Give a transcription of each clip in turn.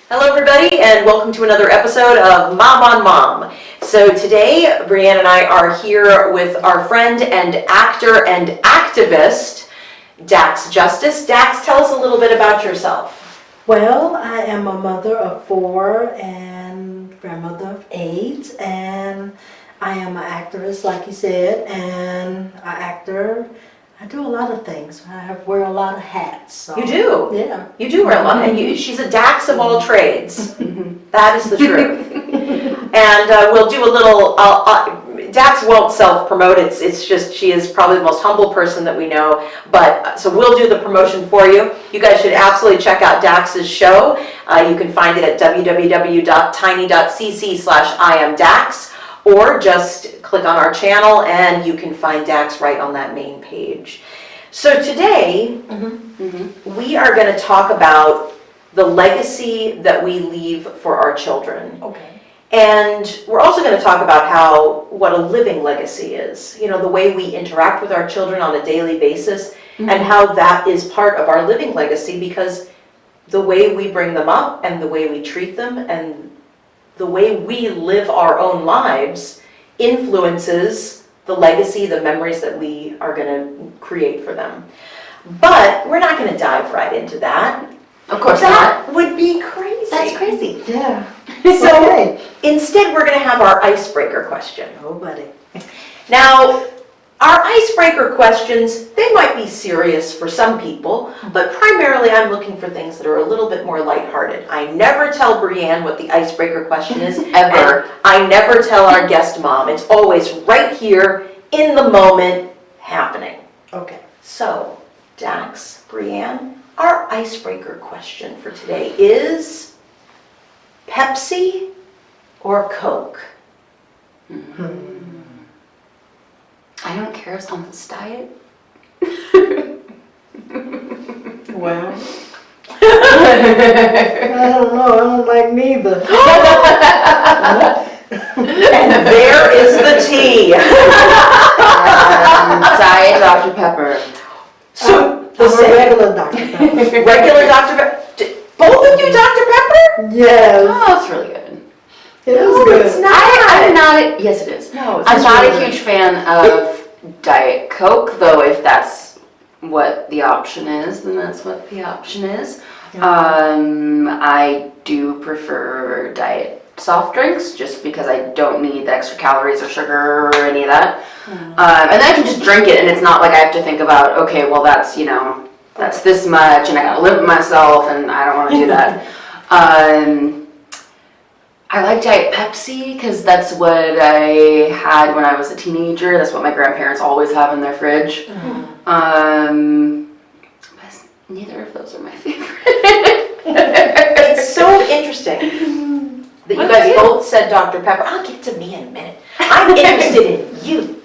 Hello everybody and welcome to another episode of Mom on Mom. So today Brianne and I are here with our friend and actor and activist Dax Justice. Dax, tell us a little bit about yourself. Well, I am a mother of 4 and grandmother of 8, and I am an actress, like you said, and an actor. I do a lot of things. I wear a lot of hats. So. You do? Yeah. You do wear a lot. And she's a Dax of all trades. That is the truth. And we'll do a little, Dax won't self-promote. It's just, she is probably the most humble person that we know. But, so we'll do the promotion for you. You guys should absolutely check out Dax's show. You can find it at www.tiny.cc/IamDax. Or just click on our channel and you can find Dax right on that main page. So today, we are going to talk about the legacy that we leave for our children. Okay. And we're also going to talk about what a living legacy is. You know, the way we interact with our children on a daily basis and how that is part of our living legacy, because the way we bring them up and the way we treat them and the way we live our own lives influences the legacy, the memories that we are going to create for them. But we're not going to dive right into that. Of course that would be crazy. That's crazy. Yeah. So Okay. instead we're going to have our icebreaker question. Oh, buddy. Now, our icebreaker questions, they might be serious for some people, but primarily I'm looking for things that are a little bit more lighthearted. I never tell Brianne what the icebreaker question is, ever. I never tell our guest mom. It's always right here, in the moment, happening. Okay. So, Dax, Brianne, our icebreaker question for today is Pepsi or Coke? I don't care if someone's diet. Well, I don't know. I don't like neither. And there is the tea. Diet Dr. Pepper. So, I'm a regular Dr. Pepper. regular Dr. Pepper. Both of you Dr. Pepper? Yes. Oh, that's really good. It is No, good. it's not. I'm not, yes it is. No, it's I'm not really a huge fan of Diet Coke, though if that's what the option is, then that's what the option is. I do prefer diet soft drinks, just because I don't need the extra calories or sugar or any of that. And then I can just drink it and it's not like I have to think about, okay, well that's, you know, that's this much and I gotta limit myself and I don't want to do that. I like Diet Pepsi because that's what I had when I was a teenager. That's what my grandparents always have in their fridge. But neither of those are my favorite. It's so interesting that you guys both said Dr. Pepper. I'll get to me in a minute. I'm interested in you,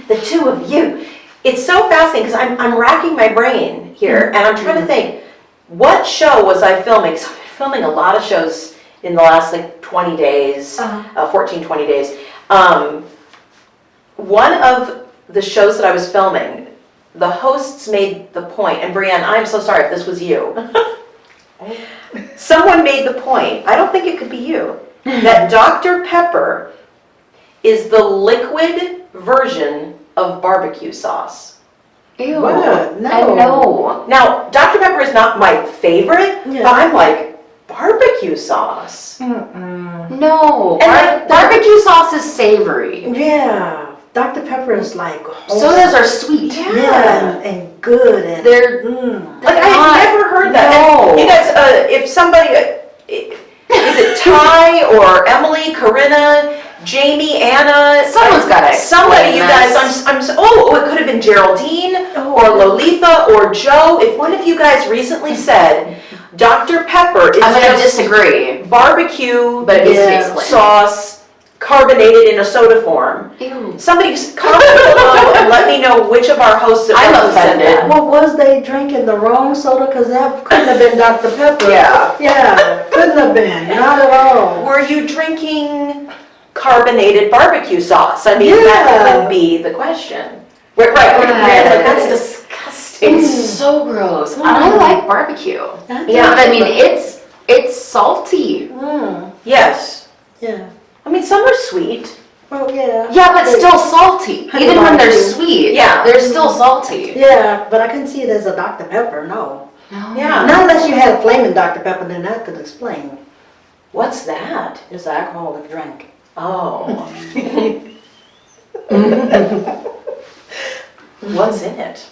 the two of you. It's so fascinating because I'm racking my brain here and I'm trying to think, what show was I filming? So I've been filming a lot of shows in the last like 20 days, 14, 20 days. One of the shows that I was filming, the hosts made the point, and Brianne, I'm so sorry if this was you. Someone made the point, I don't think it could be you, that Dr. Pepper is the liquid version of barbecue sauce. Ew. What? No. I know. Now, Dr. Pepper is not my favorite, Yeah. but I'm like, barbecue sauce? No. And like barbecue sauce is savory. Yeah. Dr. Pepper is like Sodas are sweet. Yeah, and good. And They're like I've never heard that. No. And you guys, if somebody, is it Ty or Emily, Corinna? Jamie, Anna. Someone's gotta Somebody, explain you guys, this. it could have been Geraldine or Lolitha or Joe. If one of you guys recently said Dr. Pepper is I'm gonna just disagree, barbecue but it needs to be Yeah. explained. sauce carbonated in a soda form. Ew. Somebody comment below and let me know which of our hosts I'm have said offended. that. Well, was they drinking the wrong soda? Because that couldn't have been Dr. Pepper. Yeah. Yeah, couldn't have been, not at all. Were you drinking carbonated barbecue sauce? I mean, Yeah. that would be the question. Right, that's disgusting. It's so gross. And I like barbecue. Yeah, I mean, it's salty. Mm, Yes. yeah. I mean, some are sweet. Well, yeah. Yeah, but still salty. Honey Even when they're barbecue. sweet, Yeah. they're still salty. Yeah, but I couldn't see it as a Dr. Pepper, no. No. Yeah. Not unless you had a flaming Dr. Pepper, then that could explain. What's that? It's an alcoholic drink. Oh. What's in it?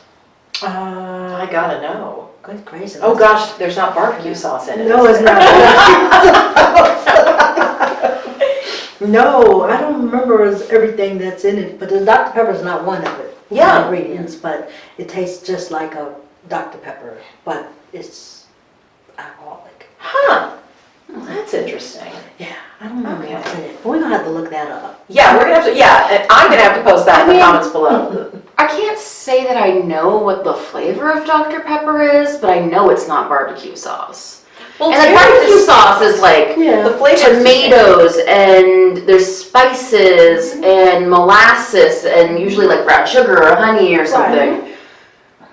I gotta know. Good gracious. Oh gosh, there's not barbecue sauce in it. No, is it's there? not. No, I don't remember everything that's in it, but the Dr. Pepper is not one of it. Yeah. Ingredients, but it tastes just like a Dr. Pepper, but it's alcoholic. Huh. Well, that's interesting. Yeah, I don't remember Okay. what's in it, but we're gonna have to look that up. Yeah, we're gonna have to, and I'm gonna have to post that in the I mean- comments below. I can't say that I know what the flavor of Dr. Pepper is, but I know it's not barbecue sauce. Well, And the barbecue sauce is like Yeah. the flavor. tomatoes and there's spices and molasses and usually like brown sugar or honey or something.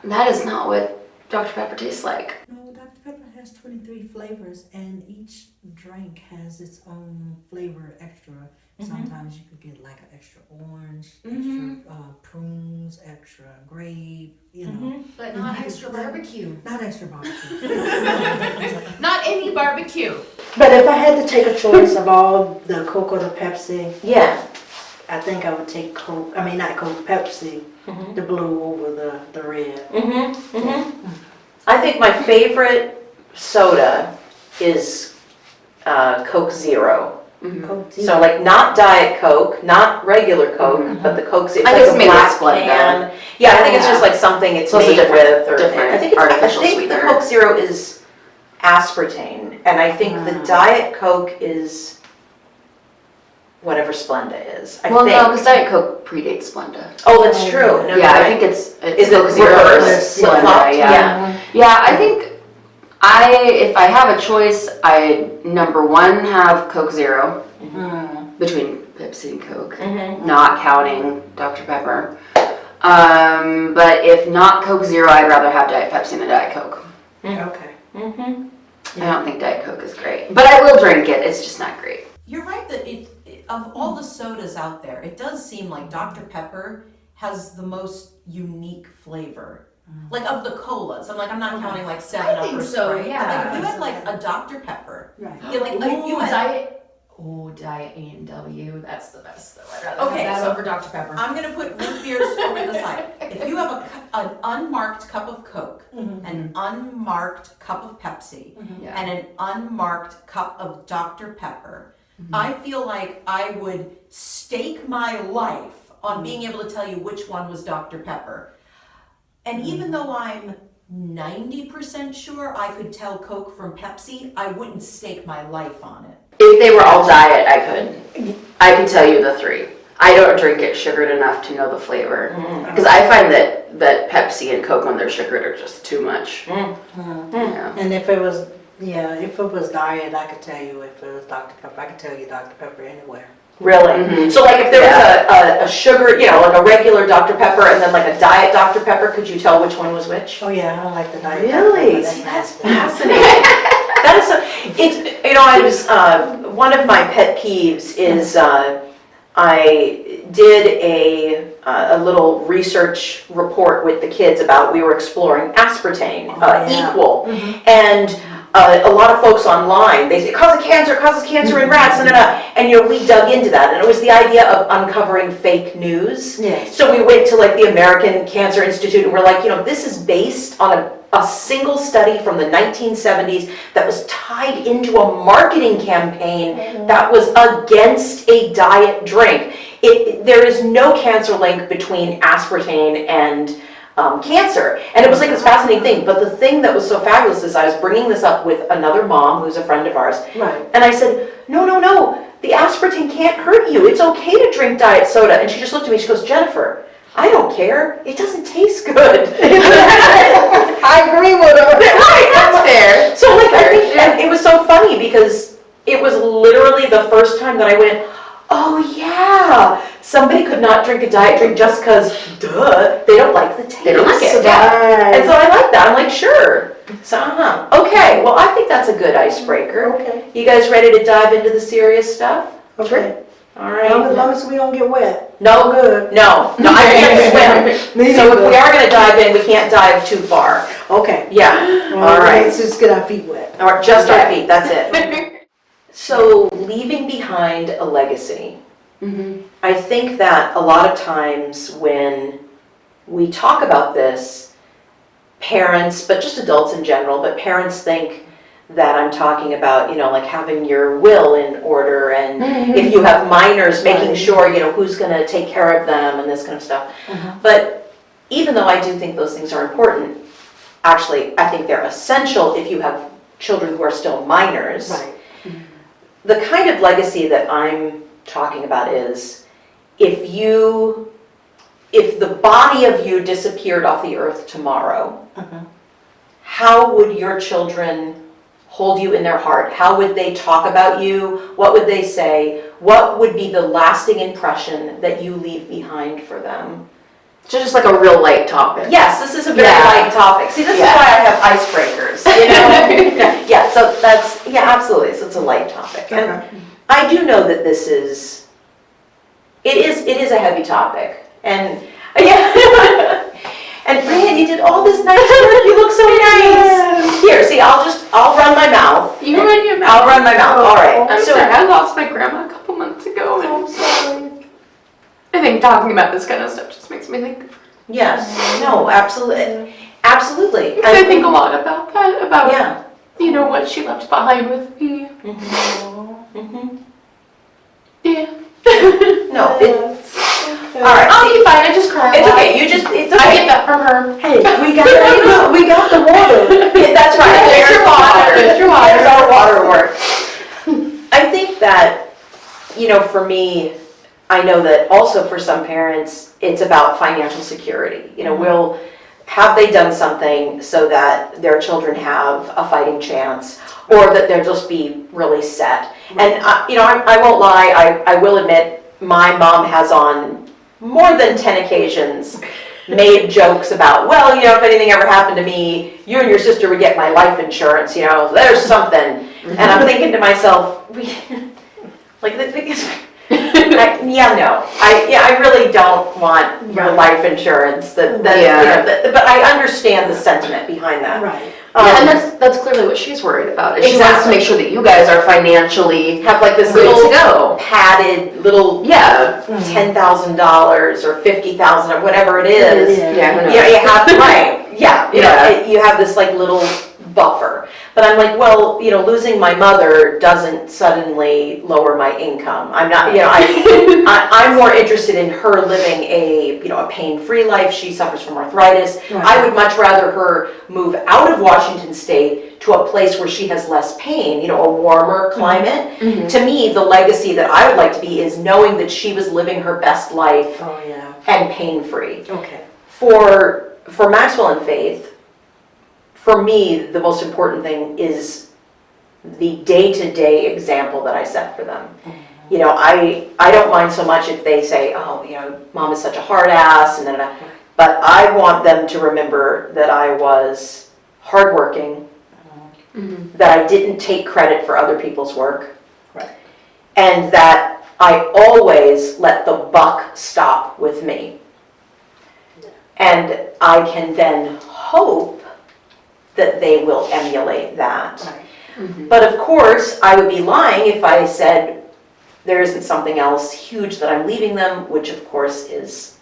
That is not what Dr. Pepper tastes like. No, Dr. Pepper has 23 flavors, and each drink has its own flavor extra. Sometimes you could get like an extra orange, extra prunes, extra grape, you know. But not extra barbecue. Not extra barbecue. Not any barbecue. But if I had to take a choice of all the Coke or the Pepsi, Yeah. I think I would take Coke. I mean, not Coke, Pepsi, the blue over the red. I think my favorite soda is Coke Zero. Coke So like not Diet Coke, not regular Coke, but the Coke Zero. I It's think like it's a made with black Splenda. can. Yeah, I think it's just like something it's So it's a made different- with. Or, different I think artificial I think sweetener. the Coke Zero is aspartame, and I think the Diet Coke is whatever Splenda is. I Well, think. no, because Diet Coke predates Splenda. Oh, that's true. No, Yeah, you're I right. think it's Is it Coke Zero reversed? versus Flip-flopped? Splenda. Yeah. Yeah, I think if I have a choice, I number one have Coke Zero between Pepsi and Coke, not counting Dr. Pepper. But if not Coke Zero, I'd rather have Diet Pepsi than Diet Coke. Okay. I don't think Diet Coke is great, but I will drink it. It's just not great. You're right that of all the sodas out there, it does seem like Dr. Pepper has the most unique flavor. Like of the colas, I'm not counting like 7 Up think or so, Sprite. yeah. But like if you had like a Dr. Pepper, Right. yeah, like if you had, Diet A&W, that's the best though. I'd rather Okay, have that so over Dr. Pepper. I'm gonna put root beers over the side. If you have an unmarked cup of Coke, an unmarked cup of Pepsi, Yeah. and an unmarked cup of Dr. Pepper, I feel like I would stake my life on being able to tell you which one was Dr. Pepper. And even though I'm 90% sure I could tell Coke from Pepsi, I wouldn't stake my life on it. If they were all diet, I could. I could tell you the three. I don't drink it sugared enough to know the flavor. Because I find that Pepsi and Coke, when they're sugared, are just too much. Yeah. And if it was diet, I could tell you if it was Dr. Pepper. I could tell you Dr. Pepper anywhere. Really? So like if there was a sugar, like a regular Dr. Pepper and then like a diet Dr. Pepper, could you tell which one was which? Oh yeah, I don't like the diet. Really? Pepper. See, that's nasty. fascinating. That is I was, one of my pet peeves is I did a little research report with the kids about, we were exploring aspartame, equal, and a lot of folks online, they say, causes cancer in rats, and we dug into that, and it was the idea of uncovering fake news. Yes. So we went to like the American Cancer Institute, and we're like, this is based on a single study from the 1970s that was tied into a marketing campaign that was against a diet drink. There is no cancer link between aspartame and cancer. And it was like this fascinating thing. But the thing that was so fabulous is I was bringing this up with another mom who's a friend of ours. Right. And I said, no, the aspartame can't hurt you. It's okay to drink diet soda. And she just looked at me, she goes, Jennifer, I don't care. It doesn't taste good. I agree with her. Right, That's fair. so like I think and it was so funny because it was literally the first time that I went, oh yeah, somebody could not drink a diet drink just because, duh, they don't like the taste. They don't like it. Yeah. And so I like that. I'm like, sure. So, okay, well, I think that's a good icebreaker. Okay. You guys ready to dive into the serious stuff? Okay. All As right. long as we don't get wet. No, Good. no, I can't swim. Me So if neither. we are gonna dive in, we can't dive too far. Okay. Yeah, all Well, right. Let's just get our feet wet. Or just our feet, that's it. So leaving behind a legacy. I think that a lot of times when we talk about this, parents, but just adults in general, but parents think that I'm talking about, you know, like having your will in order and if you have minors, making Right. sure, you know, who's gonna take care of them and this kind of stuff. But even though I do think those things are important, actually, I think they're essential if you have children who are still minors. Right. The kind of legacy that I'm talking about is if the body of you disappeared off the earth tomorrow, how would your children hold you in their heart? How would they talk about you? What would they say? What would be the lasting impression that you leave behind for them? So just like a real light topic. Yes, this is a very Yeah. light topic. See, this is why I have icebreakers, you know? Yeah, so that's, yeah, absolutely, so it's a light topic. And Okay. I do know that this is, it is a heavy topic, and, yeah. And Brian, you did all this nice work, you look so nice. Here, see, I'll run my mouth. You run your mouth. I'll run my mouth, all right. I'm So- sorry, I lost my grandma a couple months ago, and I'm sorry. I think talking about this kind of stuff just makes me think. Yes, no, absolutely, absolutely. Because I think a lot about that, about Yeah. you know what she left behind with me. Mhm. Yeah. No, all All right. I'll be fine. I just cry. a It's lot. okay, it's I okay. get that from her. Hey, we got the water. Yeah, that's right. There's your water. There's your water. There's our water work. I think that, you know, for me, I know that also for some parents, it's about financial security. You know, have they done something so that their children have a fighting chance, or that they'll just be really set? And, you know, I won't lie, I will admit, my mom has on more than 10 occasions made jokes about, well, you know, if anything ever happened to me, you and your sister would get my life insurance, you know, there's something. And I'm thinking to myself, like, because, I really don't want your life insurance, you know, but I understand the sentiment behind that. Right. Yeah, and that's clearly what she's worried about. Is she wants to Exactly. make sure that you guys are financially Have like this ready to little go. padded little Yeah. $10,000 or $50,000 or whatever it is. Yeah. Who knows? Yeah, you have, right, yeah, you know, Yeah. you have this like little buffer. But I'm like, well, you know, losing my mother doesn't suddenly lower my income. I'm not, you know, I'm more interested in her living a pain-free life. She suffers from arthritis. Right. I would much rather her move out of Washington State to a place where she has less pain, you know, a warmer climate. To me, the legacy that I would like to be is knowing that she was living her best life Oh, yeah. and pain-free. Okay. For Maxwell and Faith, for me, the most important thing is the day-to-day example that I set for them. You know, I don't mind so much if they say, oh, you know, mom is such a hard ass, and then, but I want them to remember that I was hardworking, that I didn't take credit for other people's work, Right. and that I always let the buck stop with me. And I can then hope that they will emulate that. Right. But of course, I would be lying if I said there isn't something else huge that I'm leaving them, which of course is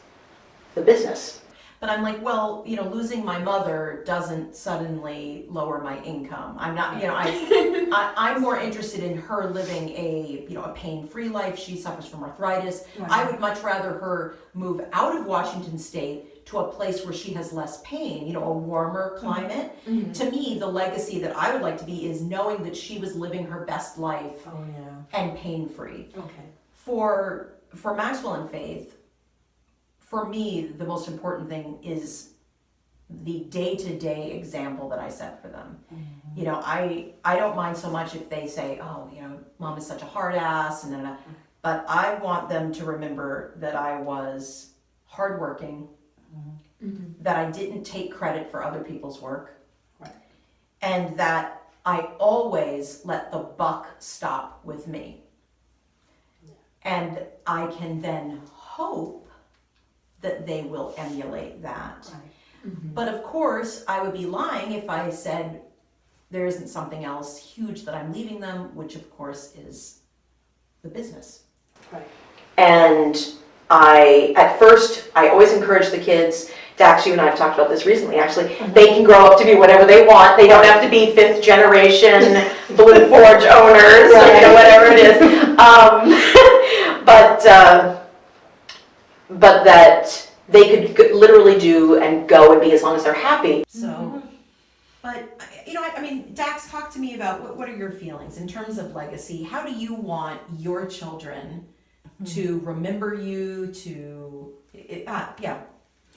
the business. But I'm like, well, losing my mother doesn't suddenly lower my income. I'm not, I'm more interested in her living a pain-free life. She suffers from arthritis. Right. I would much rather her move out of Washington State to a place where she has less pain, a warmer climate. Mm-hmm. To me, the legacy that I would like to be is knowing that she was living her best life Oh, yeah. and pain-free. Okay. For Maxwell and Faith, for me, the most important thing is the day-to-day example that I set for them. I don't mind so much if they say, oh, mom is such a hard ass, but I want them to remember that I was hardworking, that I didn't take credit for other people's work, Right. and that I always let the buck stop with me. And I can then hope that they will emulate that. Right. But of course, I would be lying if I said there isn't something else huge that I'm leaving them, which of course is the business. Right. And at first, I always encourage the kids, Dax, you and I have talked about this recently, actually, they can grow up to be whatever they want. They don't have to be 5th generation Blue Forge owners, whatever it is. But that they could literally do and go and be as long as they're happy. So, but, I mean, Dax, talk to me about what are your feelings in terms of legacy? How do you want your children to remember you,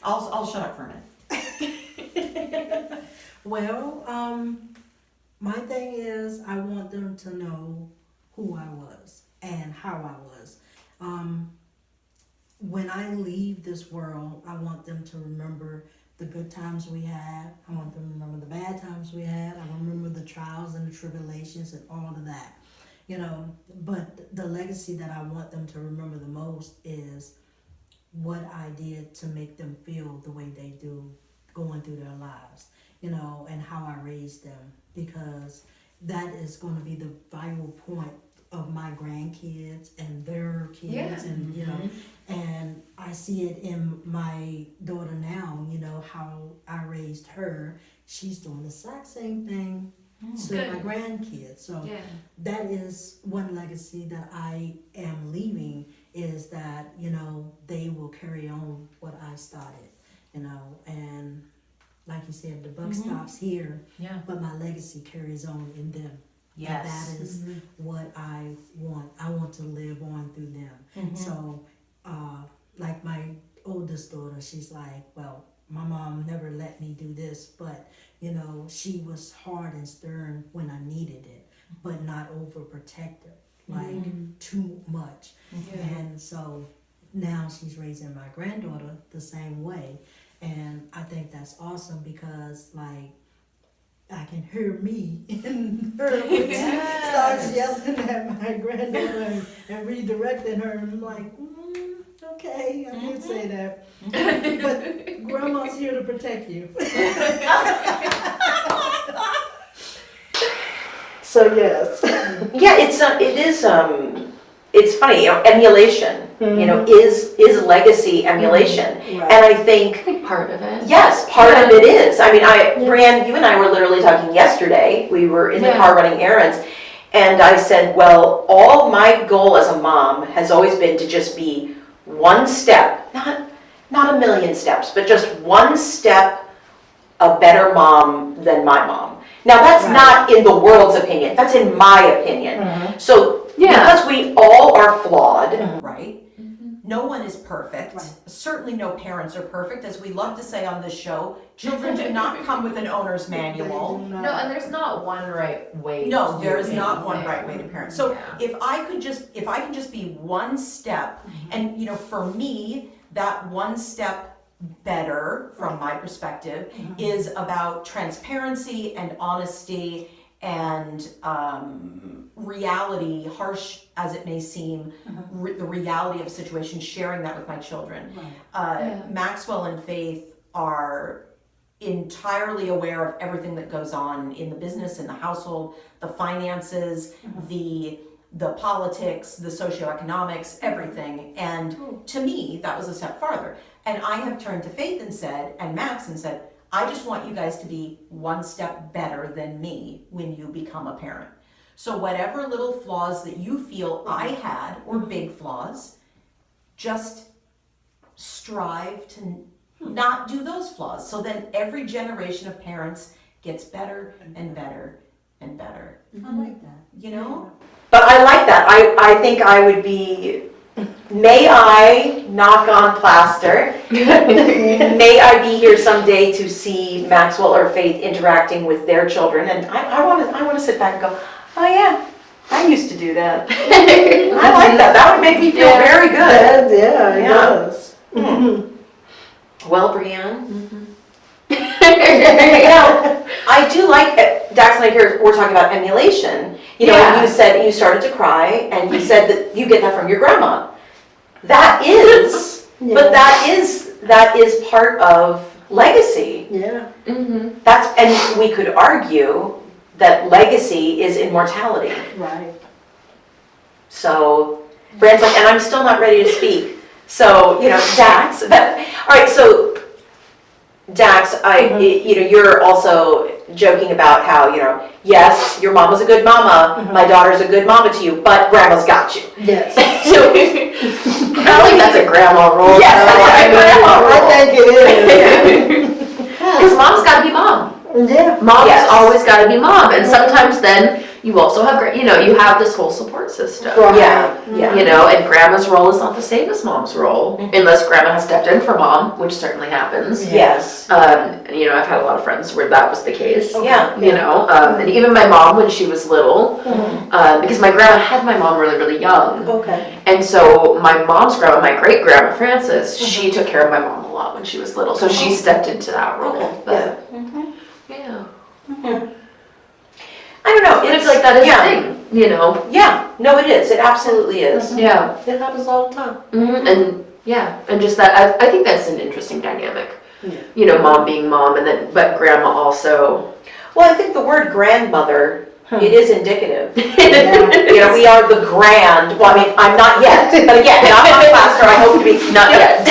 I'll shut up for a minute. Well, my thing is I want them to know who I was and how I was. When I leave this world, I want them to remember the good times we had. I want them to remember the bad times we had. I remember the trials and the tribulations and all of that. But the legacy that I want them to remember the most is what I did to make them feel the way they do going through their lives, and how I raised them, because that is going to be the vital point of my grandkids and their kids, and and I see it in my daughter now, how I raised her. She's doing the exact same thing to Good. my grandkids. So that is one legacy that I am leaving, is that, they will carry on what I started, and like you said, the buck stops here, but my legacy carries on in them. Yes. And that is what I want. I want to live on through them. So, like my oldest daughter, she's like, well, my mom never let me do this, but, she was hard and stern when I needed it, but not overprotective, like too much. And so now she's raising my granddaughter the same way. And I think that's awesome, because like I can hear me in her when she starts yelling at my granddaughter and redirecting her, and I'm like, okay, I did say that, but grandma's here to protect you. So yes. It's funny, emulation, is legacy emulation. Right. And I think, I think part of it. yes, part of it is. I mean, Brianne, you and I were literally talking yesterday. We were in the car running errands, and I said, well, all my goal as a mom has always been to just be one step, not a million steps, but just one step a better mom than my mom. Now, that's not in the world's opinion. That's in my opinion. So, because we all are flawed. Right? No one is perfect. Certainly no parents are perfect. As we love to say on this show, children do not come with an owner's manual. No, and there's not one right way. No, to there do is not one anything. right way to parent. So Yeah. if I can just be one step, and for me, that one step better from my perspective is about transparency and honesty and reality, harsh as it may seem, the reality of a situation, sharing that with my children. Maxwell and Faith are entirely aware of everything that goes on in the business, in the household, the finances, the the politics, the socioeconomics, everything. And to me, that was a step farther. And I have turned to Faith and said, and Max and said, I just want you guys to be one step better than me when you become a parent. So whatever little flaws that you feel I had, or big flaws, just strive to not do those flaws. So then every generation of parents gets better and better and better. I like that. You know? But I like that. I think I would be, may I knock on plaster, may I be here someday to see Maxwell or Faith interacting with their children, and I want to sit back and go, oh yeah, I used to do that. I like that. That would make me feel very good. Yeah, it does. Well, Brianne. Now, I do like, Dax and I here, we're talking about emulation. You know, Yeah. you said you started to cry, and you said that you get that from your grandma. That is, but that is part of legacy. Yeah. And we could argue that legacy is immortality. Right. So, Brand's like, and I'm still not ready to speak. So, you know, Dax, all right, so Dax, you know, you're also joking about how, you know, yes, your mom was a good mama, my daughter's a good mama to you, but grandma's got you. Yes. So, I think that's a grandma role. yes, that's a grandma role. I think it is. Because mom's got to be mom. Yeah. Mom's Yes. always got to be mom, and sometimes then you also have, you know, you have this whole support system. Right. Yeah. You know, and grandma's role is not the same as mom's role, unless grandma has stepped in for mom, which certainly happens. Yes. You know, I've had a lot of friends where that was the case. Yeah. You know, and even my mom when she was little, because my grandma had my mom really, really young. Okay. And so my mom's grandma, my great grandma Frances, she took care of my mom a lot when she was little. So she stepped into that role. Okay. But, yeah. I don't know. I feel like that is a thing, you know? Yeah, no, it is. It absolutely is. Yeah. It happens all the time. And yeah, and just that, I think that's an interesting dynamic. Yeah. You know, mom being mom, and then, but grandma also. Well, I think the word grandmother, it is indicative. Yeah. You know, we are the grand, well, I mean, I'm not yet, but again, not my pastor, I hope to be. Not yet.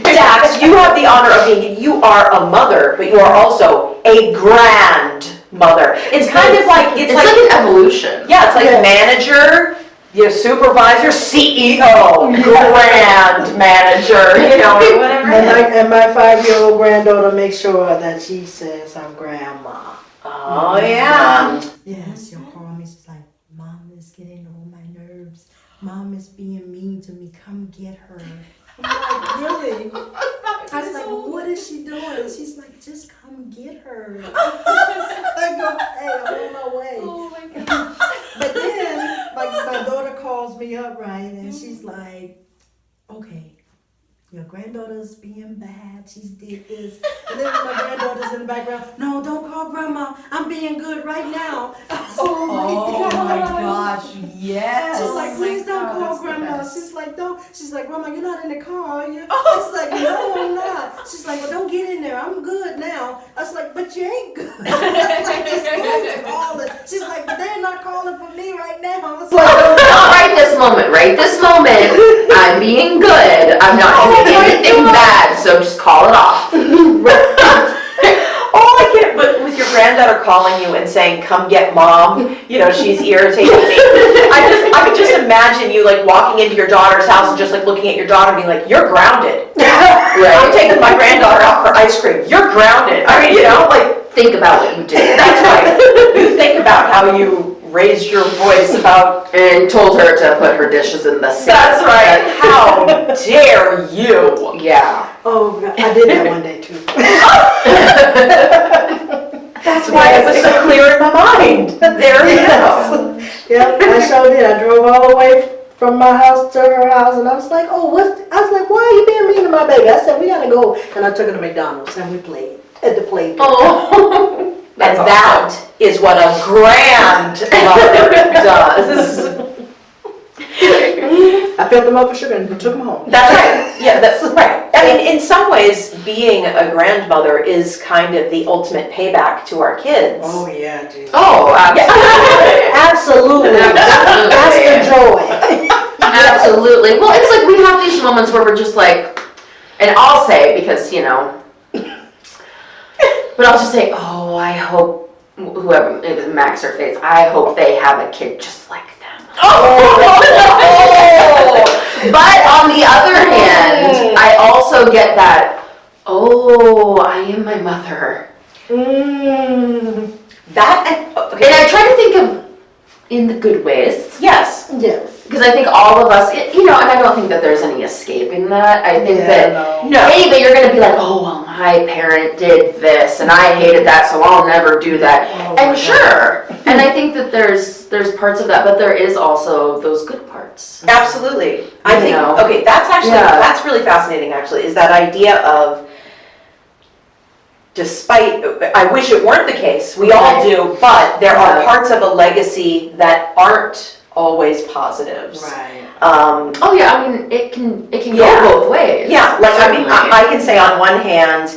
Dax, you have the honor of being, you are a mother, but you are also a grandmother. It's kind of like, It's like an evolution. yeah, it's like manager, your supervisor, CEO, grand manager, you know, whatever it is. And my 5-year-old granddaughter makes sure that she says I'm grandma. Oh, yeah. Yes, she'll call me. She's like, Mom is getting on my nerves. Mom is being mean to me. Come get her. I'm like, really? I was like, what is she doing? She's like, just come get her. I go, hey, I'm on my way. Oh my god. But then my daughter calls me up, right? And she's like, okay, your granddaughter's being bad. She's did this. And then my granddaughter's in the background. No, don't call grandma. I'm being good right now. Oh my gosh, yes. She's like, please don't call grandma. She's like, don't. She's like, grandma, you're not in the car, are you? I was like, no, I'm not. She's like, well, don't get in there. I'm good now. I was like, but you ain't good. I was like, this phone's calling. She's like, but they're not calling for me right now. I was like, Not right this moment, right this moment, I'm being good. I'm not doing anything bad, so just call it off. All I get, but with your granddaughter calling you and saying, come get mom, you know, she's irritating me. I could just imagine you like walking into your daughter's house and just like looking at your daughter and being like, you're grounded. I'm taking my granddaughter out for ice cream. You're grounded. I mean, you know, like. Think about what you did. That's right. You think about how you raised your voice about. And told her to put her dishes in the sink. That's right. How dare you? Yeah. oh, God. I did that one day too. That's why it was so clear in my mind. There you go. Yeah, I sure did. I drove all the way from my house to her house, and I was like, oh, I was like, why are you being mean to my baby? I said, we gotta go. And I took her to McDonald's, and we played at the play. Oh. And that is what a grandmother does. I filled them up with sugar and took them home. That's right. Yeah, that's right. I mean, in some ways, being a grandmother is kind of the ultimate payback to our kids. Oh, yeah, Jesus. Oh, absolutely. Absolutely. That's the joy. Absolutely. Well, it's like we have these moments where we're just like, and I'll say, because, you know, but I'll just say, oh, I hope whoever, it was Max or Faith, I hope they have a kid just like them. Oh! But on the other hand, I also get that, oh, I am my mother. That, okay. And I try to think of in the good ways. Yes. Yes. Because I think all of us, you know, and I don't think that there's any escaping that. I think that No. maybe you're going to be like, oh, well, my parent did this and I hated that, so I'll never do that. Oh, my And sure, and I think that there's parts of that, but there is also those good parts. Absolutely. I You think, know. okay, that's actually, Yeah. that's really fascinating actually, is that idea of despite, I wish it weren't the case, we all do, but there are Yeah. parts of a legacy that aren't always positives. Right. Oh yeah, I mean, it can Yeah. go both ways. Yeah, like, I mean, Certainly. I can say on one hand,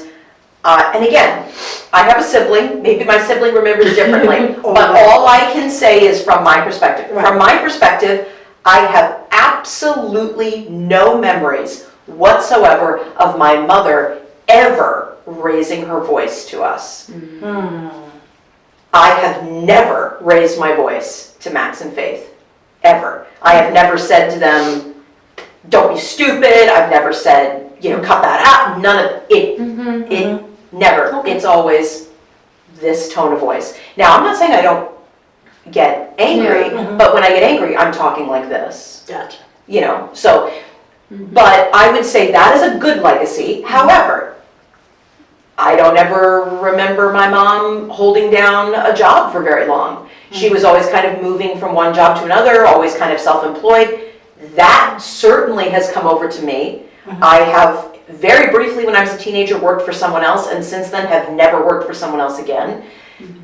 and again, I have a sibling, maybe my sibling remembers differently, Oh, but right. all I can say is from my perspective. Right. From my perspective, I have absolutely no memories whatsoever of my mother ever raising her voice to us. I have never raised my voice to Max and Faith, ever. I have never said to them, don't be stupid. I've never said, you know, cut that out. None of it. It never. Okay. It's always this tone of voice. Now, I'm not saying I don't get angry, Yeah. but when I get angry, I'm talking like this, Gotcha. you know, so, but I would say that is a good legacy. However, I don't ever remember my mom holding down a job for very long. She was always kind of moving from one job to another, always kind of self-employed. That certainly has come over to me. I have very briefly when I was a teenager worked for someone else, and since then have never worked for someone else again.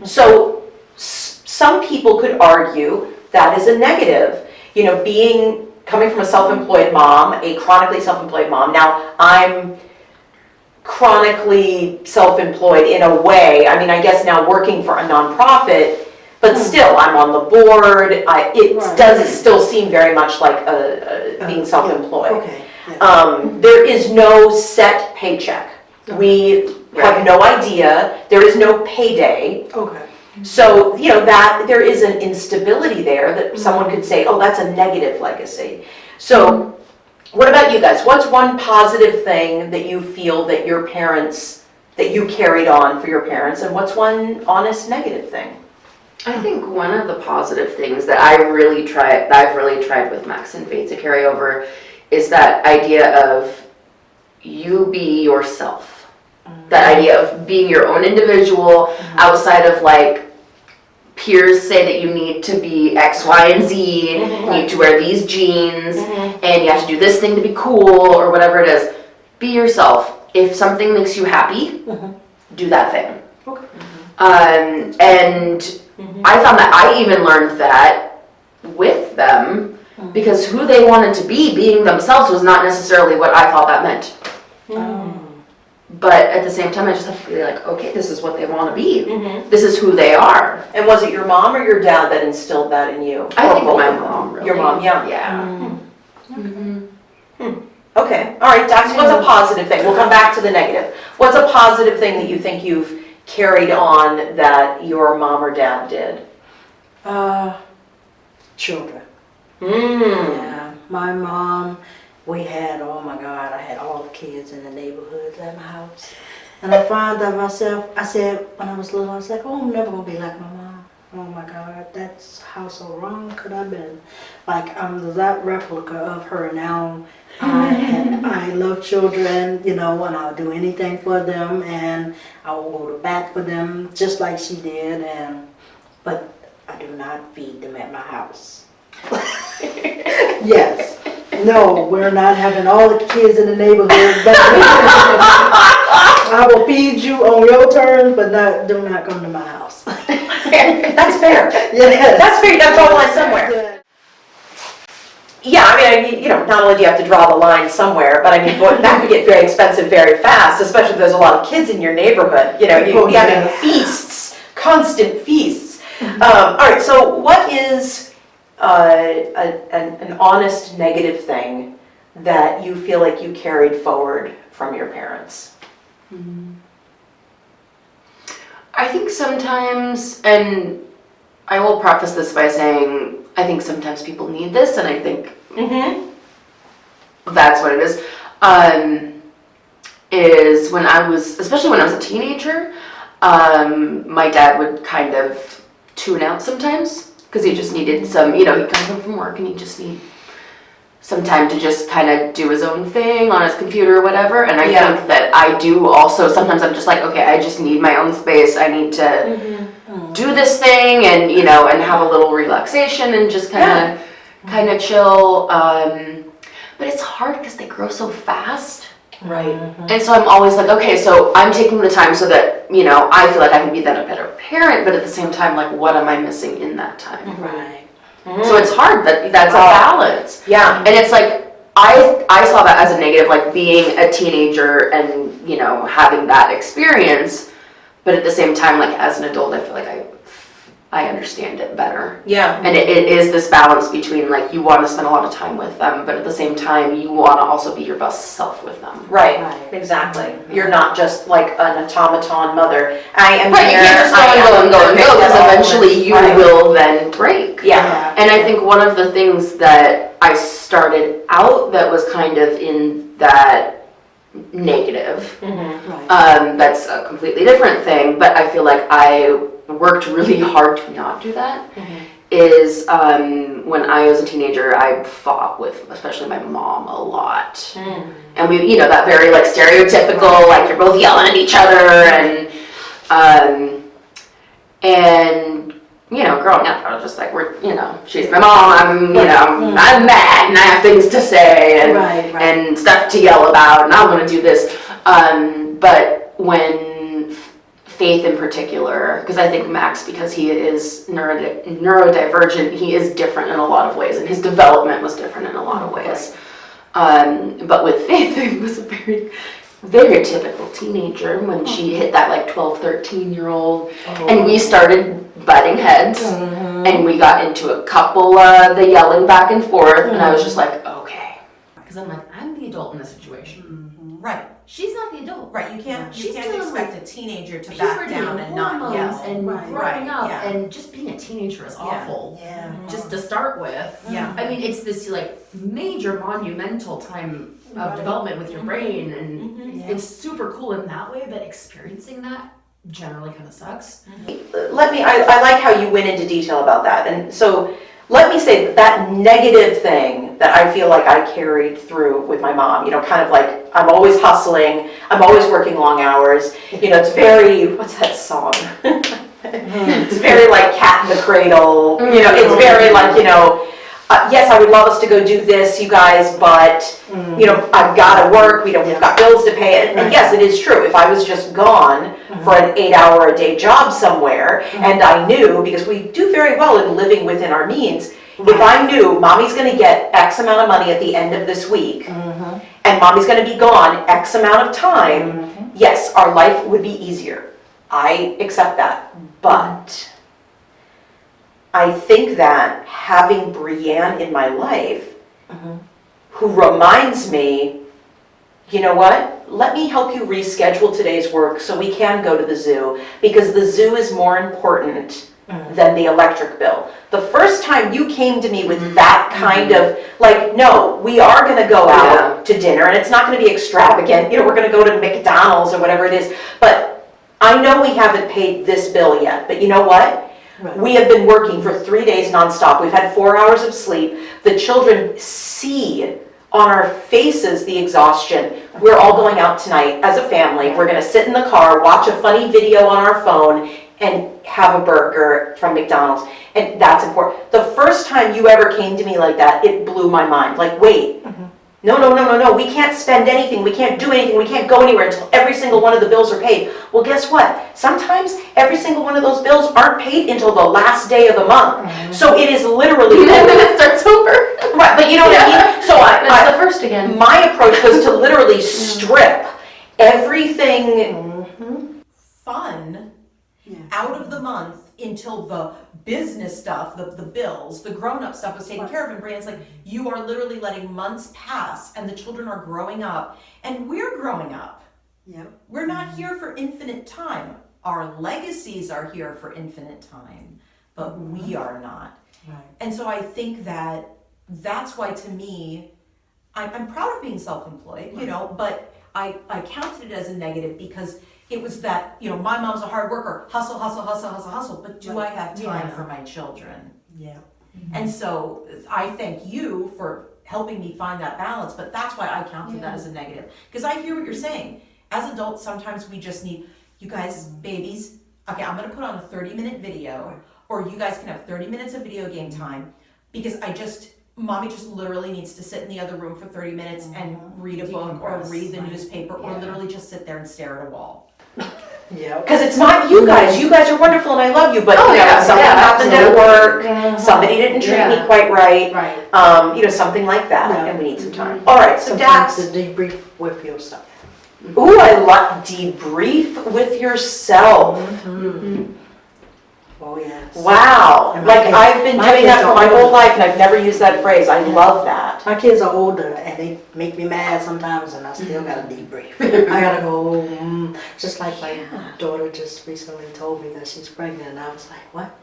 So some people could argue that is a negative. You know, coming from a self-employed mom, a chronically self-employed mom. Now, I'm chronically self-employed in a way. I mean, I guess now working for a nonprofit, but still, I'm on the board. It Right. does still seem very much like being self-employed. Okay. Yeah. There is no set paycheck. We have no idea. There is no payday. Okay. So, you know, that there is an instability there that someone could say, oh, that's a negative legacy. So, what about you guys? What's one positive thing that you feel that your parents, that you carried on for your parents, and what's one honest negative thing? I think one of the positive things that I've really tried with Max and Faith to carry over is that idea of you be yourself. That idea of being your own individual outside of like peers say that you need to be X, Y, and Z, you need to wear these jeans, and you have to do this thing to be cool or whatever it is. Be yourself. If something makes you happy, do that thing. And I found that I even learned that with them because who they wanted to be, being themselves, was not necessarily what I thought that meant. But at the same time, I just have to be like, okay, this is what they want to be. This is who they are. And was it your mom or your dad that instilled that in you? I Or think both my of them? mom really. Your mom, yeah. Yeah. Okay, all right, Dax, what's a positive thing? We'll come back to the negative. What's a positive thing that you think you've carried on that your mom or dad did? Children. Mm. Yeah. My mom, we had, oh my God, I had all the kids in the neighborhoods at my house. And I found that myself, I said, when I was little, I was like, oh, I'm never gonna be like my mom. Oh my God, that's how so wrong could I been? Like, I'm that replica of her now. I love children, you know, and I'll do anything for them, and I will go to bat for them just like she did, but I do not feed them at my house. Yes. No, we're not having all the kids in the neighborhood, but I will feed you on your terms, but do not come to my house. That's fair. Yes. That's fair, you gotta draw a line somewhere. Yeah, not only do you have to draw the line somewhere, but I mean, that could get very expensive very fast, especially if there's a lot of kids in your neighborhood. You having feasts, constant feasts. All right, so what is an honest negative thing that you feel like you carried forward from your parents? I think sometimes, and I will preface this by saying, I think sometimes people need this, and I think that's what it is. Is when I was, especially when I was a teenager, my dad would kind of tune out sometimes, because he just needed some, he'd come home from work and he'd just need some time to just kind of do his own thing on his computer or whatever. And I think that I do also, sometimes I'm just like, okay, I just need my own space. I need to do this thing and, and have a little relaxation and just kind of chill. But it's hard because they grow so fast. Right. And so I'm always like, okay, so I'm taking the time so that, I feel like I can be then a better parent, but at the same time, like, what am I missing in that time? Right. So it's hard, that's a balance. Yeah. And it's like, I saw that as a negative, like being a teenager and, having that experience, but at the same time, like as an adult, I feel like I understand it better. Yeah. And it is this balance between like, you want to spend a lot of time with them, but at the same time, you want to also be your best self with them. Right. Right. Exactly. You're not just like an automaton mother. I am Right, here. you can't just go and go, because eventually you will then break. Yeah. And I think one of the things that I started out that was kind of in that negative, Right. that's a completely different thing, but I feel like I worked really hard to not do that, is when I was a teenager, I fought with, especially my mom, a lot. And we, that very like stereotypical, like you're both yelling at each other and growing up, I was just like, she's my mom, I'm mad and I have things to say and stuff to yell about and I want to do this. But when Faith in particular, because I think Max, because he is neurodivergent, he is different in a lot of ways and his development was different in a lot of ways. But with Faith, it was a very, very typical teenager when she hit that like 12, 13-year-old and we started butting heads and we got into a couple the yelling back and forth and I was just like, okay. Because I'm like, I'm the adult in this situation. Right. She's not the adult. Right. You can't She's dealing expect a teenager to back Puberty down and not hormones yell. and growing Right, up yeah. and just being a teenager is awful. Yeah. Just to start with. Yeah. I mean, it's this like major monumental time of development with your brain and it's super cool in that way, but experiencing that generally kind of sucks. I like how you went into detail about that. And so let me say that negative thing that I feel like I carried through with my mom, kind of like I'm always hustling, I'm always working long hours. It's very, what's that song? It's very like Cat in the Cradle. It's very like, yes, I would love us to go do this, you guys, but, I've got to work, we've got bills to pay. And yes, it is true. If I was just gone for an 8-hour-a-day job somewhere, and I knew, because we do very well in living within our means, if I knew mommy's going to get X amount of money at the end of this week, and mommy's going to be gone X amount of time, yes, our life would be easier. I accept that. But I think that having Brianne in my life, who reminds me, you know what, let me help you reschedule today's work so we can go to the zoo, because the zoo is more important than the electric bill. The first time you came to me with that kind of, like, no, we are gonna go out to dinner, and it's not gonna be extravagant, we're gonna go to McDonald's or whatever it is, but I know we haven't paid this bill yet, but you know what? We have been working for 3 days nonstop. We've had 4 hours of sleep. The children see on our faces the exhaustion. We're all going out tonight as a family. We're gonna sit in the car, watch a funny video on our phone, and have a burger from McDonald's. And that's important. The first time you ever came to me like that, it blew my mind. Like, wait, No, we can't spend anything, we can't do anything, we can't go anywhere until every single one of the bills are paid. Well, guess what? Sometimes every single one of those bills aren't paid until the last day of the month. So it is literally. And then it starts over. Right, but you know what I mean? So It's the first again. my approach was to literally strip everything. Fun out of the month until the business stuff, the bills, the grown-up stuff was taken care of. And Brandon's like, you are literally letting months pass and the children are growing up and we're growing up. Yep. We're not here for infinite time. Our legacies are here for infinite time, but we are not. Right. And so I think that's why, to me, I'm proud of being self-employed, you know, but I counted it as a negative because it was that, you know, my mom's a hard worker, hustle, but do I have time for my children? Yeah. And so I thank you for helping me find that balance, but that's why I counted that as a negative. Because I hear what you're saying. As adults, sometimes we just need, you guys, babies, okay, I'm gonna put on a 30-minute video, or you guys can have 30 minutes of video game time, because mommy just literally needs to sit in the other room for 30 minutes and read a book or read the newspaper or literally just sit there and stare at a wall. Yeah. Because it's not you guys are wonderful and I love you, but you know, something happened at work, somebody didn't treat me quite right, Right. you know, something like that, Yeah. and we need some time. All right, so Sometimes Dax, to debrief with yourself. ooh, I love debrief with yourself. Oh, yes. Wow, And my like kids- I've been my doing that kids for are my whole older. life and I've never used that phrase. I love that. My kids are older and they make me mad sometimes and I still gotta debrief. I gotta go, just like my daughter just recently told me that she's pregnant and I was like, what?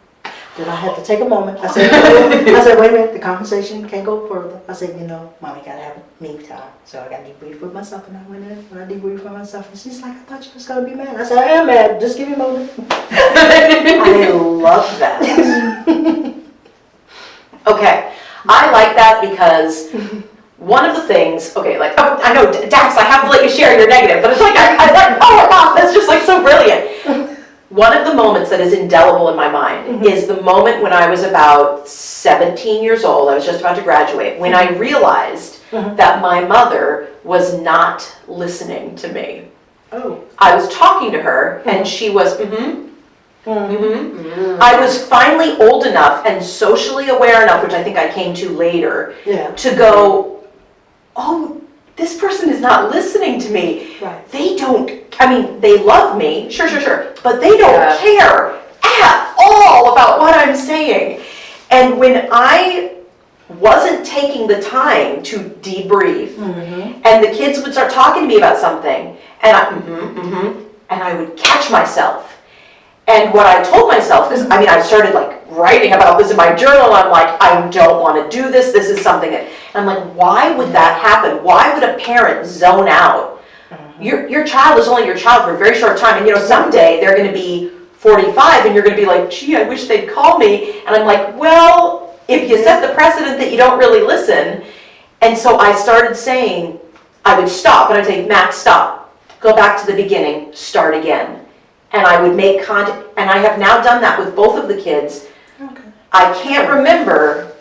Then I had to take a moment. I said, wait a minute, the conversation can't go further. I said, you know, mommy gotta have me time. So I got to debrief with myself and I went in and I debriefed with myself and she's like, I thought you was gonna be mad. I said, I am mad, just give me a moment. I love that. Okay, I like that because one of the things, okay, like, oh, I know, Dax, I have to let you share your negative, but it's like, oh my God, that's just like so brilliant. One of the moments that is indelible in my mind is the moment when I was about 17 years old, I was just about to graduate, when I realized that my mother was not listening to me. Oh. I was talking to her and she was, I was finally old enough and socially aware enough, which I think I came to later, Yeah. to go, oh, this person is not listening to me. Right. They don't, I mean, they love me, sure, but they don't Yeah. care at all about what I'm saying. And when I wasn't taking the time to debrief, and the kids would start talking to me about something, and and I would catch myself. And what I told myself, because I mean, I started like writing about this in my journal, I'm like, I don't want to do this, this is something that, and I'm like, why would that happen? Why would a parent zone out? Your child is only your child for a very short time, and you know, someday they're going to be 45, and you're going to be like, gee, I wish they'd call me, and I'm like, well, if you set the precedent that you don't really listen, and so I started saying, I would stop, and I'd say, Max, stop, go back to the beginning, start again. And I would make contact, and I have now done that with both of the kids. Okay. I can't remember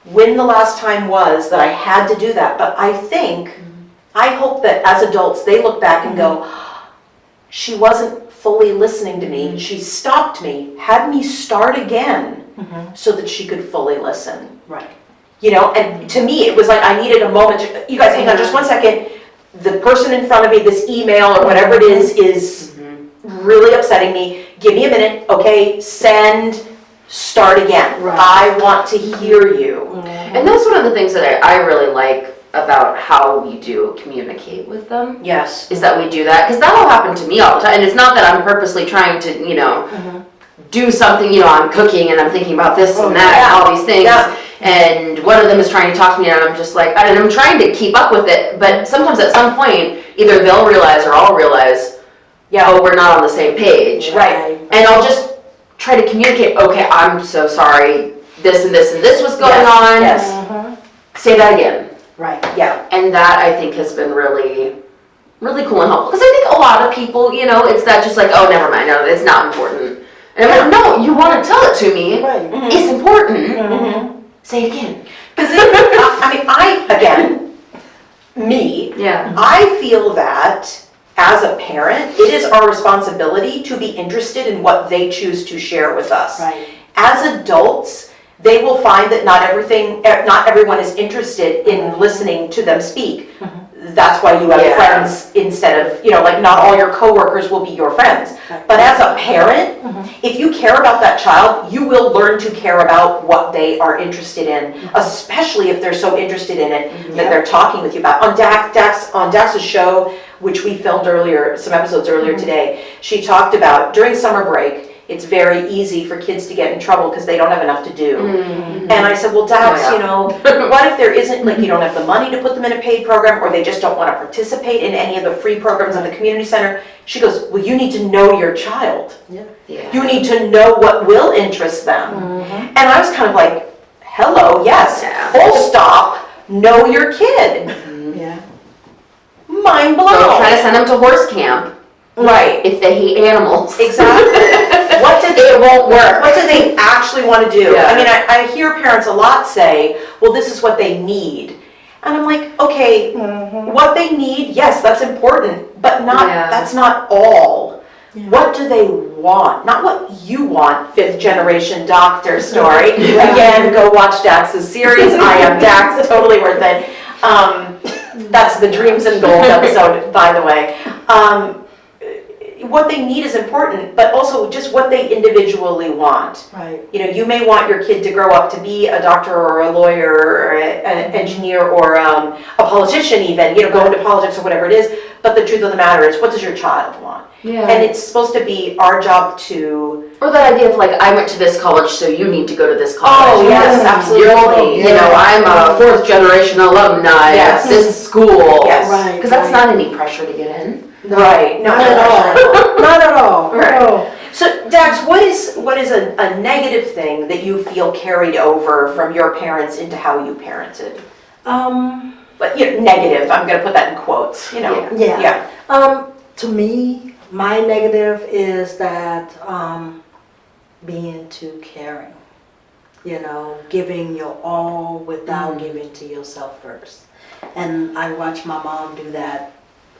when the last time was that I had to do that, but I think, I hope that as adults, they look back and go, she wasn't fully listening to me, she stopped me, had me start again, so that she could fully listen. Right. You know, and to me, it was like I needed a moment to, you guys hang on just one second, the person in front of me, this email or whatever it is really upsetting me. Give me a minute, okay? Send, start again. Right. I want to hear you. And that's one of the things that I really like about how we do communicate with them, Yes. is that we do that, because that'll happen to me all the time, and it's not that I'm purposely trying to, you know, do something, you know, I'm cooking and I'm thinking about this and that and all these things, and one of them is trying to talk to me and I'm just like, and I'm trying to keep up with it, but sometimes at some point, either they'll realize or I'll realize, oh, we're not on the same page. Right. And I'll just try to communicate, okay, I'm so sorry, this and this and this was going on. Yes. Say that again. Right. Yeah. And that I think has been really, really cool and helpful. Because I think a lot of people, you know, it's that just like, oh, never mind, no, it's not important. And I'm like, no, you want to tell it to me. Right. It's important. Say it again. Because I mean, again, me, Yeah. I feel that as a parent, it is our responsibility to be interested in what they choose to share with us. Right. As adults, they will find that not everyone is interested in listening to them speak. That's why you have Yeah. friends instead of, like not all your coworkers will be your friends. But as a parent, if you care about that child, you will learn to care about what they are interested in, especially if they're so interested in it that they're talking with you about. On Dax's show, which we filmed earlier, some episodes earlier today, she talked about during summer break, it's very easy for kids to get in trouble because they don't have enough to do. And I said, well, Dax, what if there isn't, like, you don't have the money to put them in a paid program, or they just don't want to participate in any of the free programs in the community center? She goes, well, you need to know your child. Yeah. You need to know what will interest them. And I was kind of like, hello, yes, full stop, know your kid. Yeah. Mind blown. Don't try to send them to horse camp. Right. If they hate animals. Exactly. It won't work. What do they actually want to do? Yeah. I mean, I hear parents a lot say, well, this is what they need. And I'm like, okay, what they need, yes, that's important, but that's not all. Yeah. What do they want? Not what you want, fifth generation doctor story. Again, go watch Dax's series. I am Dax, totally worth it. That's the Dreams and Gold episode, by the way. What they need is important, but also just what they individually want. Right. You may want your kid to grow up to be a doctor or a lawyer or an engineer or a politician even, go into politics or whatever it is. But the truth of the matter is, what does your child want? Yeah. And it's supposed to be our job to... Or that idea of like, I went to this college, so you need to go to this college. Oh, yes, absolutely. I'm a fourth generation alumni Yes. at this school. Yes. Right. Because that's not any pressure to get in. Right. Not at all. Not at all. Right. No. So, Dax, what is a negative thing that you feel carried over from your parents into how you parented? But negative. I'm going to put that in quotes. Yeah. To me, my negative is that being too caring. Giving your all without giving to yourself first. And I watch my mom do that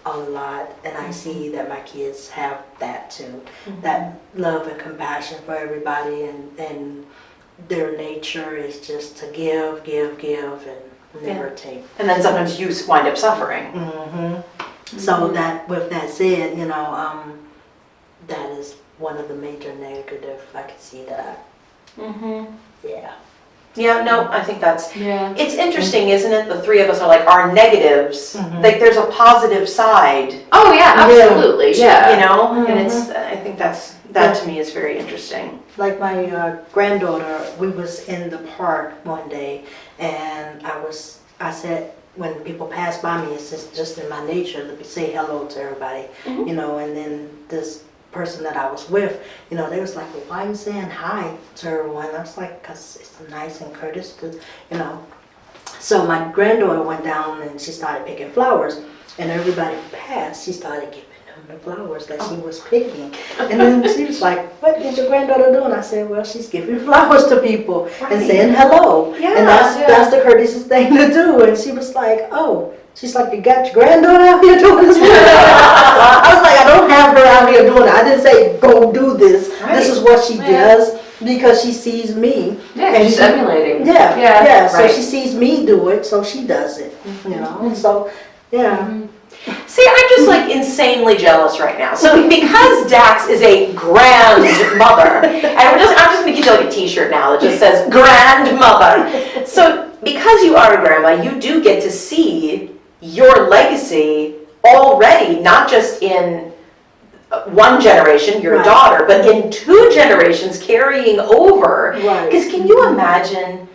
a lot, and I see that my kids have that too. That love and compassion for everybody, and their nature is just to give, and never take. And then sometimes you wind up suffering. So that, with that said, that is one of the major negatives I can see that. Yeah. Yeah, no, I think that's... Yeah. It's interesting, isn't it? The three of us are like our negatives. Like there's a positive side. Oh yeah, absolutely. Yeah. And it's... I think that to me is very interesting. Like my granddaughter, we was in the park one day, and I said, when people pass by me, it's just in my nature to say hello to everybody, and then this person that I was with, they was like, well, why are you saying hi to everyone? I was like, because it's nice and courteous to, So my granddaughter went down and she started picking flowers, and everybody who passed, she started giving them the flowers that she was picking. And then she was like, what is your granddaughter doing? I said, well, she's giving flowers to people and saying hello. Yeah, and that's the courteous thing to do. And she was like, oh. She's like, you got your granddaughter out here doing this? I was like, I don't have her out here doing it. I didn't say, go do this. Right. This is what she does because she sees me. Yeah, and she's emulating. Yeah. So Right. she sees me do it, so she does it. So, yeah. See, I'm just like insanely jealous right now. So because Dax is a grandmother, and I'm just going to get you like a t-shirt now that just says grandmother. So because you are a grandma, you do get to see your legacy already, not just in one generation, your Right. daughter, but in 2 generations carrying over. Right. Because can you imagine,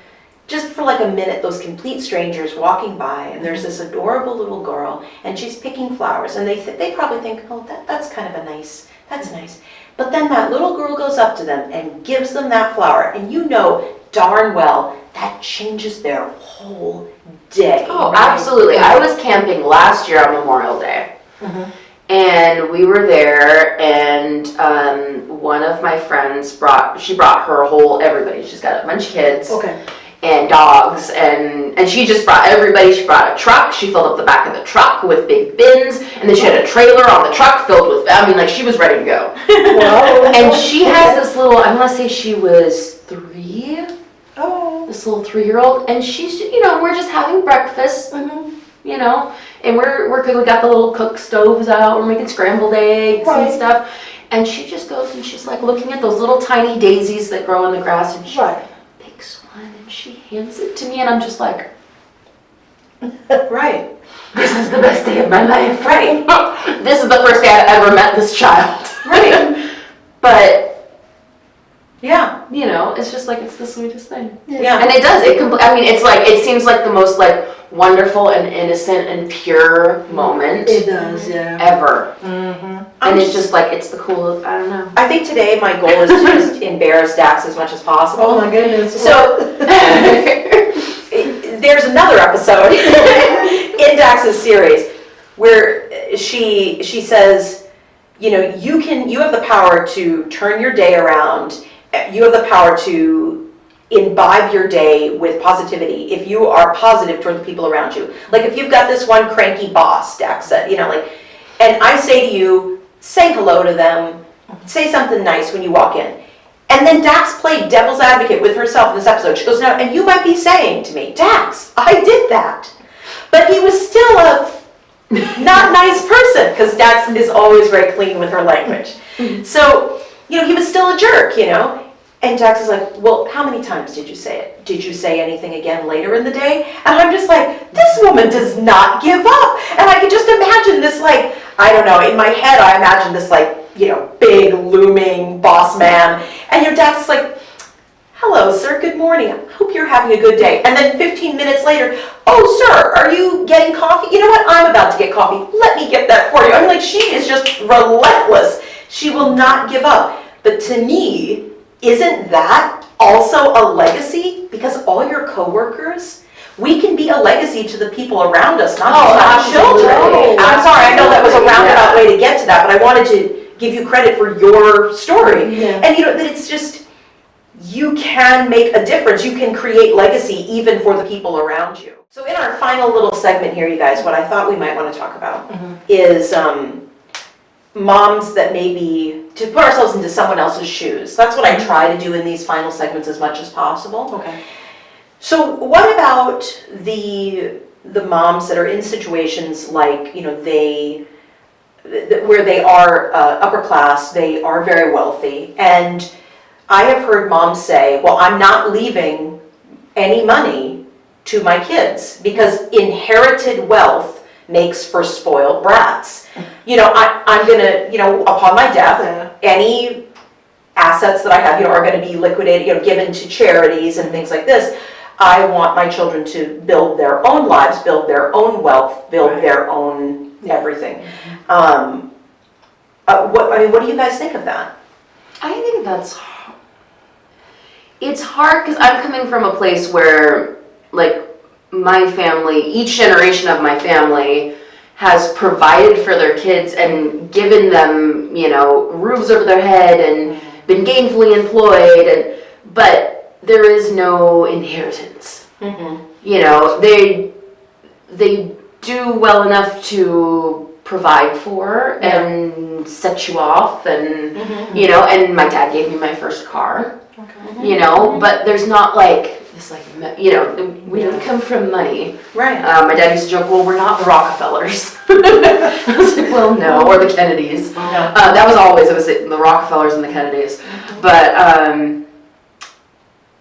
just for like a minute, those complete strangers walking by, and there's this adorable little girl, and she's picking flowers, and they probably think, oh, that's kind of that's nice. But then that little girl goes up to them and gives them that flower, and darn well that changes their whole day. Oh, absolutely. I was camping last year on Memorial Day. And we were there, and one of my friends brought everybody. She's got a bunch of kids. Okay. and dogs, and she just brought everybody. She brought a truck. She filled up the back of the truck with big bins, and then she had a trailer on the truck filled with, I mean, like, she was ready to go. Wow. And she has this little, I want to say she was 3, Oh. this little 3-year-old, and she's, you know, we're just having breakfast, you know, and we're good. We got the little cook stoves out. We're making scrambled eggs Right. and stuff. And she just goes and she's like looking at those little tiny daisies that grow in the grass, and she Right. picks one and she hands it to me, and I'm just like, Right. this is the best day of my life. Right. This is the first day I've ever met this child. Right. But, Yeah. you know, it's just like, it's the sweetest thing. Yeah. And it does, I mean, it's like, it seems like the most like wonderful and innocent and pure moment It does, yeah. ever. Mm-hmm. And it's just like, it's the coolest, I don't know. I think today my goal is to just embarrass Dax as much as possible. Oh my goodness. So there's another episode in Dax's series where she says, you know, you have the power to turn your day around. You have the power to imbibe your day with positivity if you are positive toward the people around you. Like if you've got this one cranky boss, Dax said, you know, like, and I say to you, say hello to them, say something nice when you walk in. And then Dax played devil's advocate with herself in this episode. She goes, no, and you might be saying to me, Dax, I did that. But he was still a not nice person, because Dax is always very clean with her language. So, you know, he was still a jerk, you know. And Dax is like, well, how many times did you say it? Did you say anything again later in the day? And I'm just like, this woman does not give up. And I could just imagine this, like, I don't know, in my head I imagine this, like, you know, big looming boss man. And your Dax is like, hello, sir, good morning. I hope you're having a good day. And then 15 minutes later, oh, sir, are you getting coffee? You know what? I'm about to get coffee. Let me get that for you. I mean, like, she is just relentless. She will not give up. But to me, isn't that also a legacy? Because all your coworkers, we can be a legacy to the people around us, not just our children. absolutely. I'm sorry, I know that was a roundabout Yeah. way to get to that, but I wanted to give you credit for your story. Yeah. And you know, that it's just, you can make a difference. You can create legacy even for the people around you. So in our final little segment here, you guys, what I thought we might want to talk about is moms that maybe, to put ourselves into someone else's shoes. That's what I try to do in these final segments as much as possible. Okay. So what about the moms that are in situations like, you know, where they are upper class, they are very wealthy, and I have heard moms say, well, I'm not leaving any money to my kids because inherited wealth makes for spoiled brats. You know, I'm gonna, you know, upon my death, any assets that I have, you know, are gonna be liquidated, you know, given to charities and things like this. I want my children to build their own lives, build their own wealth, build their own everything. What do you guys think of that? I think it's hard because I'm coming from a place where, like, my family, each generation of my family has provided for their kids and given them, you know, roofs over their head and been gainfully employed, but there is no inheritance. You know, they do well enough to provide for and set you off, and you know, and my dad gave me my first car. You know, but there's not like this, like, you know, we don't come from money. Right. My dad used to joke, well, we're not the Rockefellers. I was like, well, no, or the Kennedys. That was always, it was the Rockefellers and the Kennedys. But,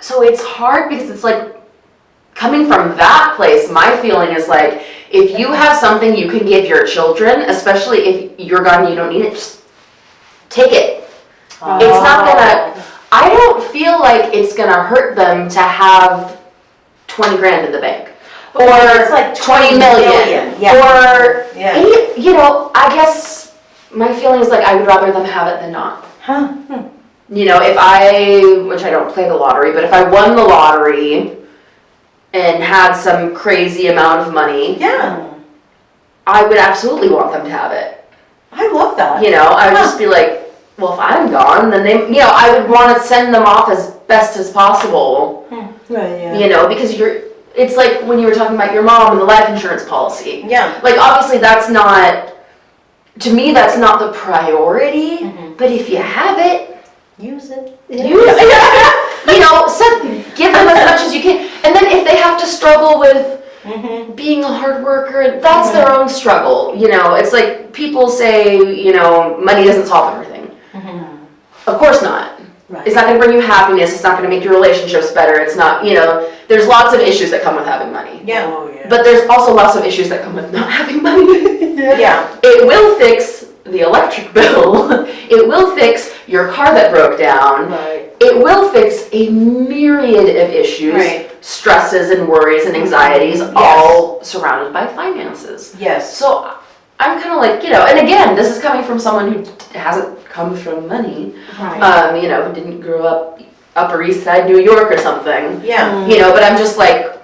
so it's hard because it's like, coming from that place, my feeling is like, if you have something you can give your children, especially if you're gone and you don't need it, just take it. It's not gonna, I don't feel like it's gonna hurt them to have 20 grand in the bank. Or it's like 20 million. Yeah. Or, Yeah. you know, I guess my feeling is like I would rather them have it than not. You know, which I don't play the lottery, but if I won the lottery and had some crazy amount of money, Yeah. I would absolutely want them to have it. I love that. You know, I would just be like, well, if I'm gone, then they, I would want to send them off as best as possible, Right, yeah. because it's like when you were talking about your mom and the life insurance policy. Yeah. Like, obviously, that's not, to me, that's not the priority, but if you have it, Use it. use it. Give them as much as you can. And then if they have to struggle with being a hard worker, that's their own struggle. It's like people say, money doesn't solve everything. Of course not. Right. It's not going to bring you happiness. It's not going to make your relationships better. It's not, there's lots of issues that come with having money. Yeah. Oh, yeah. But there's also lots of issues that come with not having money. Yeah. It will fix the electric bill. It will fix your car that broke down. Right. It will fix a myriad of issues, Right. stresses and worries and anxieties, all surrounded by finances. Yes. So I'm kind of like, and again, this is coming from someone who hasn't come from money, Right. who didn't grow up Upper East Side, New York or something. Yeah. But I'm just like,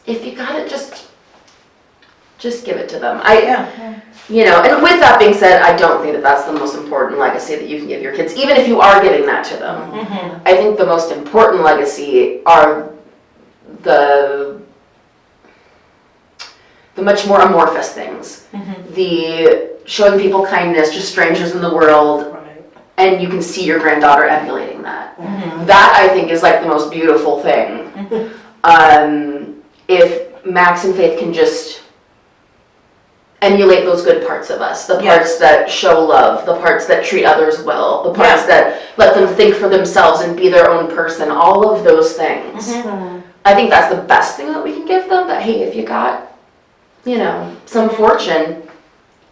if you got it, just give it to them. And with that being said, I don't think that that's the most important legacy that you can give your kids, even if you are giving that to them. I think the most important legacy are the much more amorphous things. The showing people kindness, just strangers in the world, Right. and you can see your granddaughter emulating that. That, I think, is like the most beautiful thing. If Max and Faith can just emulate those good parts of us, the parts that show love, the parts that treat others well, the parts that let them think for themselves and be their own person, all of those things. I think that's the best thing that we can give them, that hey, if you got, some fortune,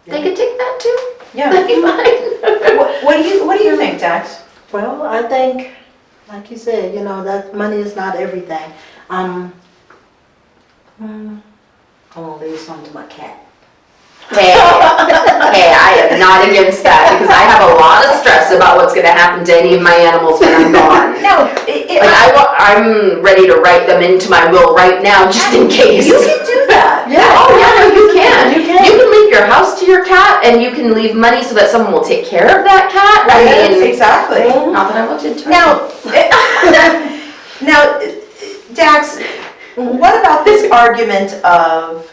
they could take that too. Yeah. That'd be fine. What do you think, Dax? Well, I think, like you said, that money is not everything. I'm gonna leave some to my cat. Hey, I am not against that, because I have a lot of stress about what's going to happen to any of my animals when I'm gone. No, I'm ready to write them into my will right now, just in case. you can do that. Oh yeah, no, you can. You can. You can leave your house to your cat, and you can leave money so that someone will take care of that cat. Exactly. Not that I looked into it. Now, Dax, what about this argument of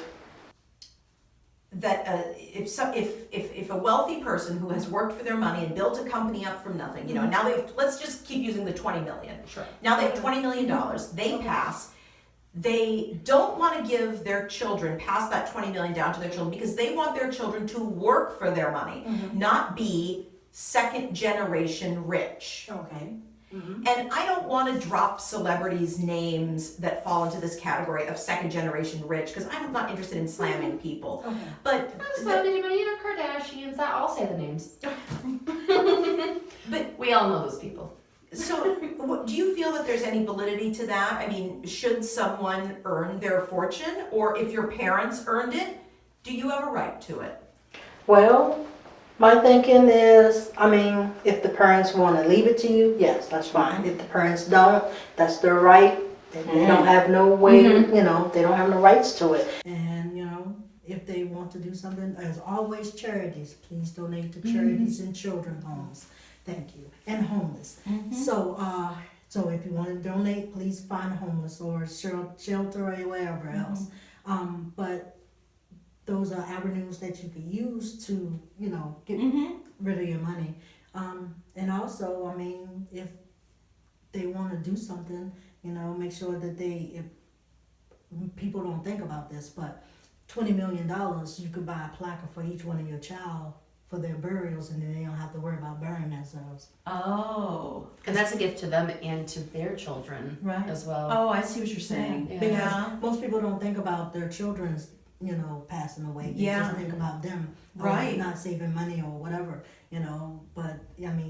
that if a wealthy person who has worked for their money and built a company up from nothing, and now let's just keep using the 20 million. Sure. Now they have $20 million, they pass, they don't want to give their children, pass that 20 million down to their children, because they want their children to work for their money, not be second generation rich. Okay. And I don't want to drop celebrities' names that fall into this category of second generation rich, because I'm not interested in slamming people. Okay. But Not slap anybody, Kardashians, that I'll say the names. But we all know those people. so do you feel that there's any validity to that? I mean, should someone earn their fortune, or if your parents earned it, do you have a right to it? Well, my thinking is, if the parents want to leave it to you, yes, that's fine. If the parents don't, that's their right. They don't have no way, they don't have no rights to it. And, if they want to do something, as always, charities, please donate to charities and children's homes. Thank you. And homeless. So if you want to donate, please find homeless or shelter or wherever else. But those are avenues that you can use to, get rid of your money. And also, if they want to do something, make sure that if people don't think about this, but $20 million, you could buy a plaque for each one of your child for their burials, and then they don't have to worry about burying themselves. Oh. And that's a gift to them and to their children as well. Oh, I see what you're saying. Yeah. Because most people don't think about their children's, passing away. They just think about them, Right. not saving money or whatever, But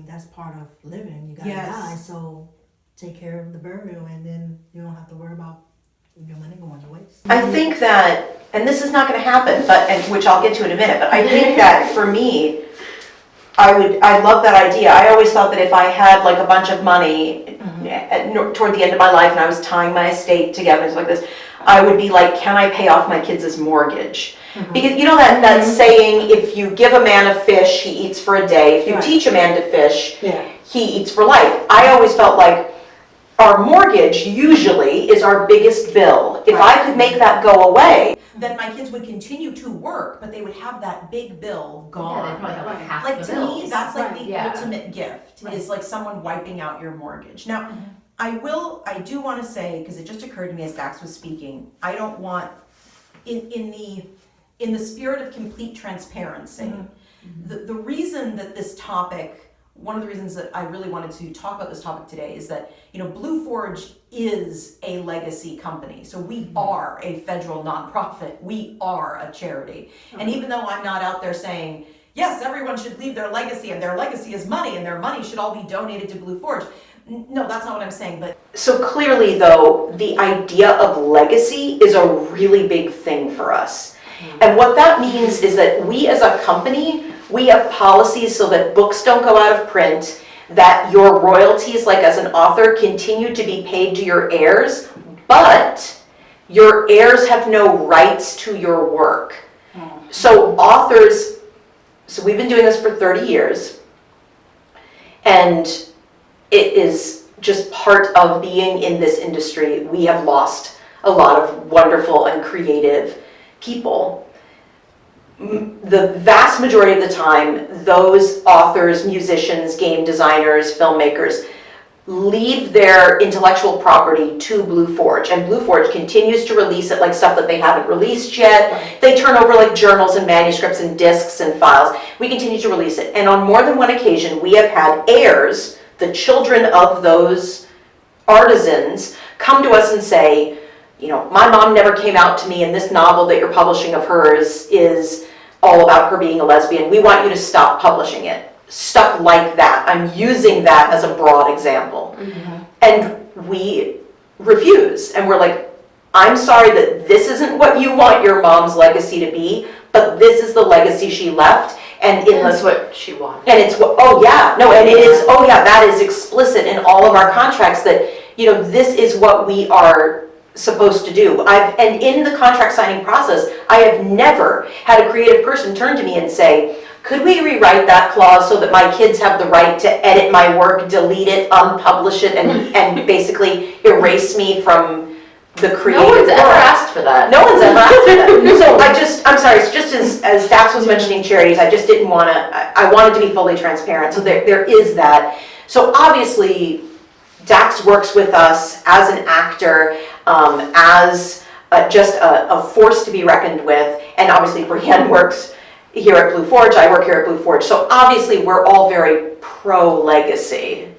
that's part of living. You gotta Yes. die, so take care of the burial, and then you don't have to worry about your money going to waste. I think that, and this is not going to happen, which I'll get to in a minute, but I think that for me, I love that idea. I always thought that if I had like a bunch of money toward the end of my life and I was tying my estate together and stuff like this, I would be like, can I pay off my kids' mortgage? Because you know that saying, if you give a man a fish, he eats for a day. If you Right. teach a man to fish, Yeah. he eats for life. I always felt like our mortgage usually is our biggest bill. If I could make that go away, Then my kids would continue to work, but they would have that big bill Yeah, gone. they probably have like half Like the to bills. me, that's like the Yeah. ultimate gift, Right. is like someone wiping out your mortgage. Now, I do want to say, because it just occurred to me as Dax was speaking, I don't want, in the spirit of complete transparency, the reason that this topic, one of the reasons that I really wanted to talk about this topic today is that, Blue Forge is a legacy company. So we are a federal nonprofit. We are a charity. And even though I'm not out there saying, yes, everyone should leave their legacy and their legacy is money and their money should all be donated to Blue Forge. No, that's not what I'm saying, but so clearly though, the idea of legacy is a really big thing for us. And what that means is that we as a company, we have policies so that books don't go out of print, that your royalties, like as an author, continue to be paid to your heirs, but your heirs have no rights to your work. So authors, so we've been doing this for 30 years, and it is just part of being in this industry. We have lost a lot of wonderful and creative people. The vast majority of the time, those authors, musicians, game designers, filmmakers leave their intellectual property to Blue Forge, and Blue Forge continues to release it like stuff that they haven't released yet. Right. They turn over like journals and manuscripts and discs and files. We continue to release it, and on more than one occasion, we have had heirs, the children of those artisans, come to us and say, my mom never came out to me, and this novel that you're publishing of hers is all about her being a lesbian. We want you to stop publishing it. Stuff like that. I'm using that as a broad example. And we refuse. And we're like, I'm sorry that this isn't what you want your mom's legacy to be, but this is the legacy she left. And in That's the what she wanted. and it's, oh yeah, no, and it is, oh yeah, that is explicit in all of our contracts that, this is what we are supposed to do. And in the contract signing process, I have never had a creative person turn to me and say, could we rewrite that clause so that my kids have the right to edit my work, delete it, unpublish it, and basically erase me from the creative No one's world? ever asked for that. No one's ever asked for that. So I'm sorry, it's just as Dax was mentioning charities, I just didn't want to, I wanted to be fully transparent. So there is that. So obviously, Dax works with us as an actor, as just a force to be reckoned with. And obviously, Brienne works here at Blue Forge, I work here at Blue Forge. So obviously, we're all very pro-legacy.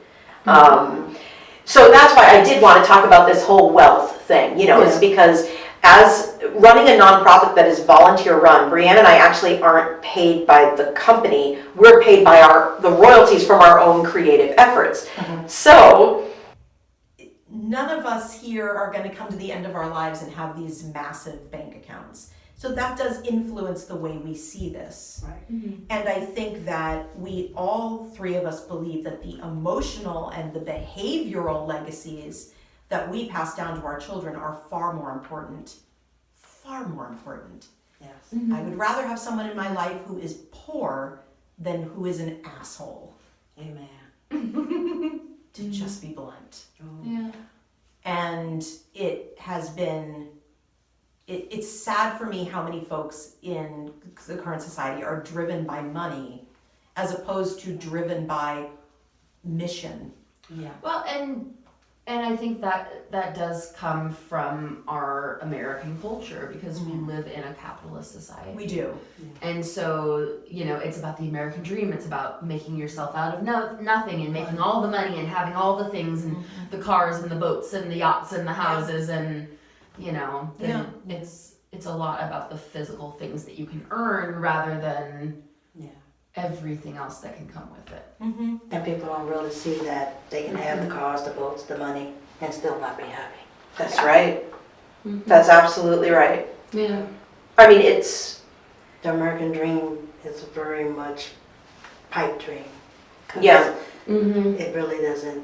So that's why I did want to talk about this whole wealth thing, it's because as running a nonprofit that is volunteer run, Brienne and I actually aren't paid by the company, we're paid by the royalties from our own creative efforts. So none of us here are going to come to the end of our lives and have these massive bank accounts. So that does influence the way we see this. Right. And I think that we all three of us believe that the emotional and the behavioral legacies that we pass down to our children are far more important. Far more important. Yes. I would rather have someone in my life who is poor than who is an asshole. Amen. To just be blunt. Yeah. And it has been, it's sad for me how many folks in the current society are driven by money as opposed to driven by mission. Yeah. Well, and I think that does come from our American culture because we live in a capitalist society. We do. And so, it's about the American dream. It's about making yourself out of nothing and making all the money and having all the things and the cars and the boats and the yachts and the houses and, it's a lot about the physical things that you can earn rather than everything else that can come with it. Mm-hmm. And people don't really see that they can have the cars, the boats, the money, and still not be happy. that's right. That's absolutely right. Yeah. I mean, it's, The American dream is very much pipe dream. 'Cause Yeah. it really doesn't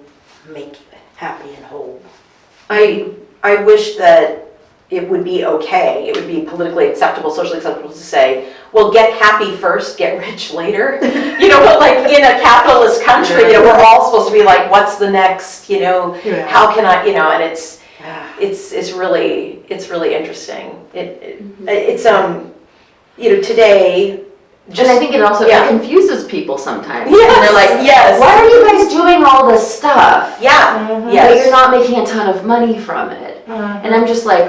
make you happy and whole. I wish that it would be okay, it would be politically acceptable, socially acceptable to say, well, get happy first, get rich later. You know, but like in a capitalist country, you know, we're all supposed to be like, what's the next, you know, Yeah. how can I, you know, and it's Yeah. really interesting. It's you know, today, just. And I think it also Yeah. it confuses people sometimes. Yes, And they're like, yes. why are you guys doing all this stuff? Yeah, Mhm. yes. But you're not making a ton of money from it. And I'm just like,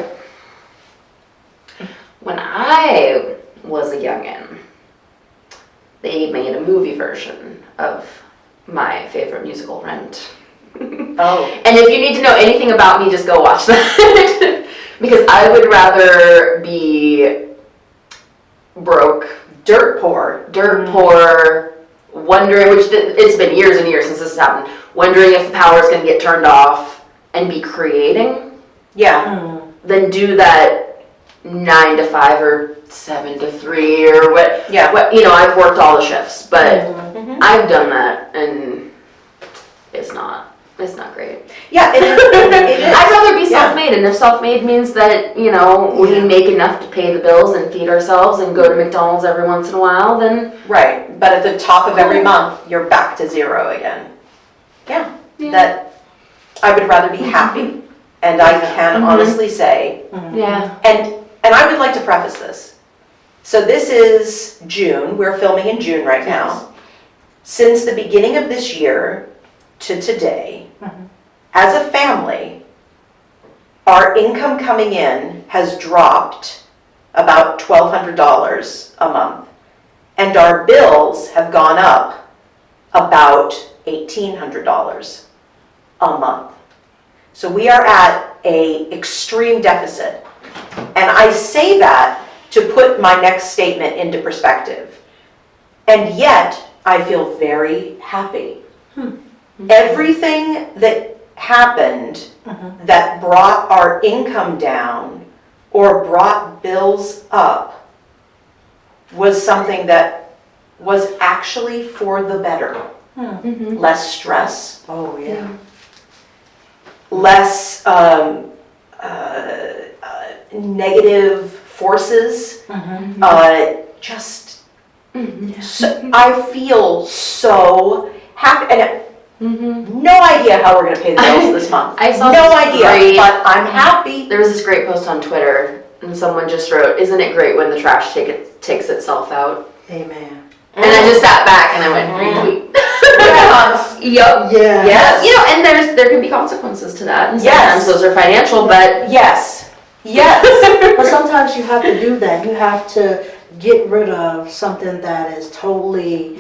when I was a youngin', they made a movie version of my favorite musical, Rent. Oh, And if you need to know anything about me, just go watch that. Because I would rather be broke, dirt poor. poor, wondering, which it's been years and years since this has happened, wondering if the power is going to get turned off and be creating, Yeah, than do that 9 to 5 or 7 to 3 or what. yeah. What, you know, I've worked all the shifts, but Mhm. I've done that and it's not great. Yeah, it is. I'd rather be Yeah. self-made, and if self-made means that, you know, we Yeah. make enough to pay the bills and feed ourselves and go to McDonald's every once in a while, then Right, but at the top of every month, you're back to zero again. Yeah, that, I would rather be happy, and I can honestly say, yeah. and I would like to preface this. So this is June, we're filming in June right now. Since the beginning of this year to today, as a family, our income coming in has dropped about $1,200 a month. And our bills have gone up about $1,800 a month. So we are at an extreme deficit. And I say that to put my next statement into perspective. And yet, I feel very happy. Everything that happened that brought our income down or brought bills up was something that was actually for the better. Less stress, Oh, yeah. less negative forces, just, so, I feel so happy, and no idea how we're gonna pay the bills this month. I saw No this idea, great- but I'm happy. There was this great post on Twitter, and someone just wrote, "Isn't it great when the trash takes itself out?" Amen. And I just sat back and I went, retweet. Yes. Yup. Yeah. Yes. You know, and there can be consequences to that, and Yes. sometimes those are financial, but Yes, yes. But sometimes you have to do that. You have to get rid of something that is totally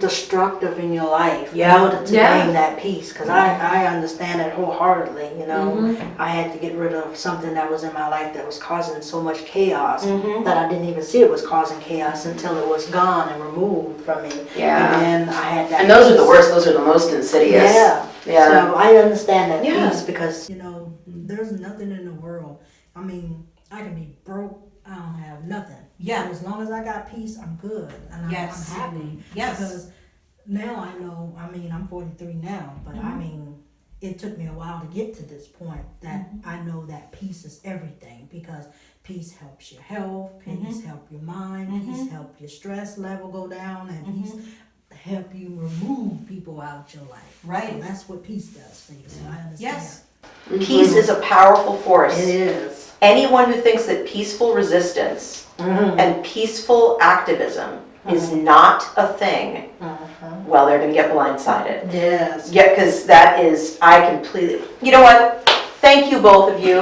destructive in your life in Yeah. order to Yeah. gain that peace. Because I understand it wholeheartedly. You know, I had to get rid of something that was in my life that was causing so much chaos that I didn't even see it was causing chaos until it was gone and removed from me. yeah. And then I had that. And those are the peace. worst, those are the most insidious. Yeah. Yeah. So I understand that Yeah. piece because, you know, there's nothing in the world. I mean, I can be broke, I don't have nothing. Yeah. But as long as I got peace, I'm good. And Yes. I'm happy. Yes. Because now I know, I mean, I'm 43 now, but I mean, it took me a while to get to this point that I know that peace is everything because peace helps your health, peace help your mind, peace help your stress level go down, and peace help you remove people out your life. Right. So that's what peace does for you. So I understand. Yes. Peace is a powerful force. It is. Anyone who thinks that peaceful resistance and peaceful activism is not a thing, well, they're gonna get blindsided. Yes. Yeah, because that is, I completely, you know what? Thank you, both of you,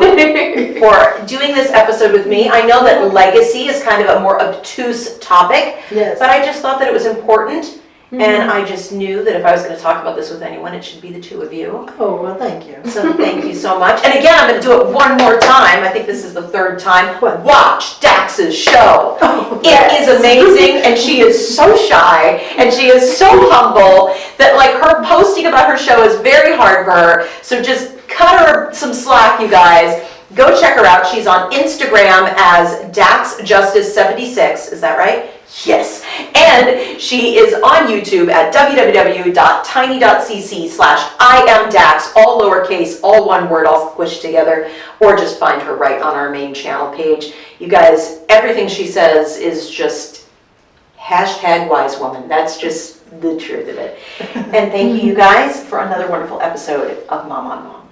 for doing this episode with me. I know that legacy is kind of a more obtuse topic, Yes. but I just thought that it was important. And I just knew that if I was going to talk about this with anyone, it should be the two of you. Oh, well, thank you. So thank you so much. And again, I'm going to do it one more time. I think this is the third time. Watch Dax's show. It is amazing, and she is so shy, and she is so humble that like her posting about her show is very hard for her. So just cut her some slack, you guys. Go check her out. She's on Instagram as DaxJustice76. Is that right? Yes, and she is on YouTube at www.tiny.cc/IamDax, all lowercase, all one word, all squished together, or just find her right on our main channel page. You guys, everything she says is just #wise woman. That's just the truth of it. And thank you guys for another wonderful episode of Mom on Mom.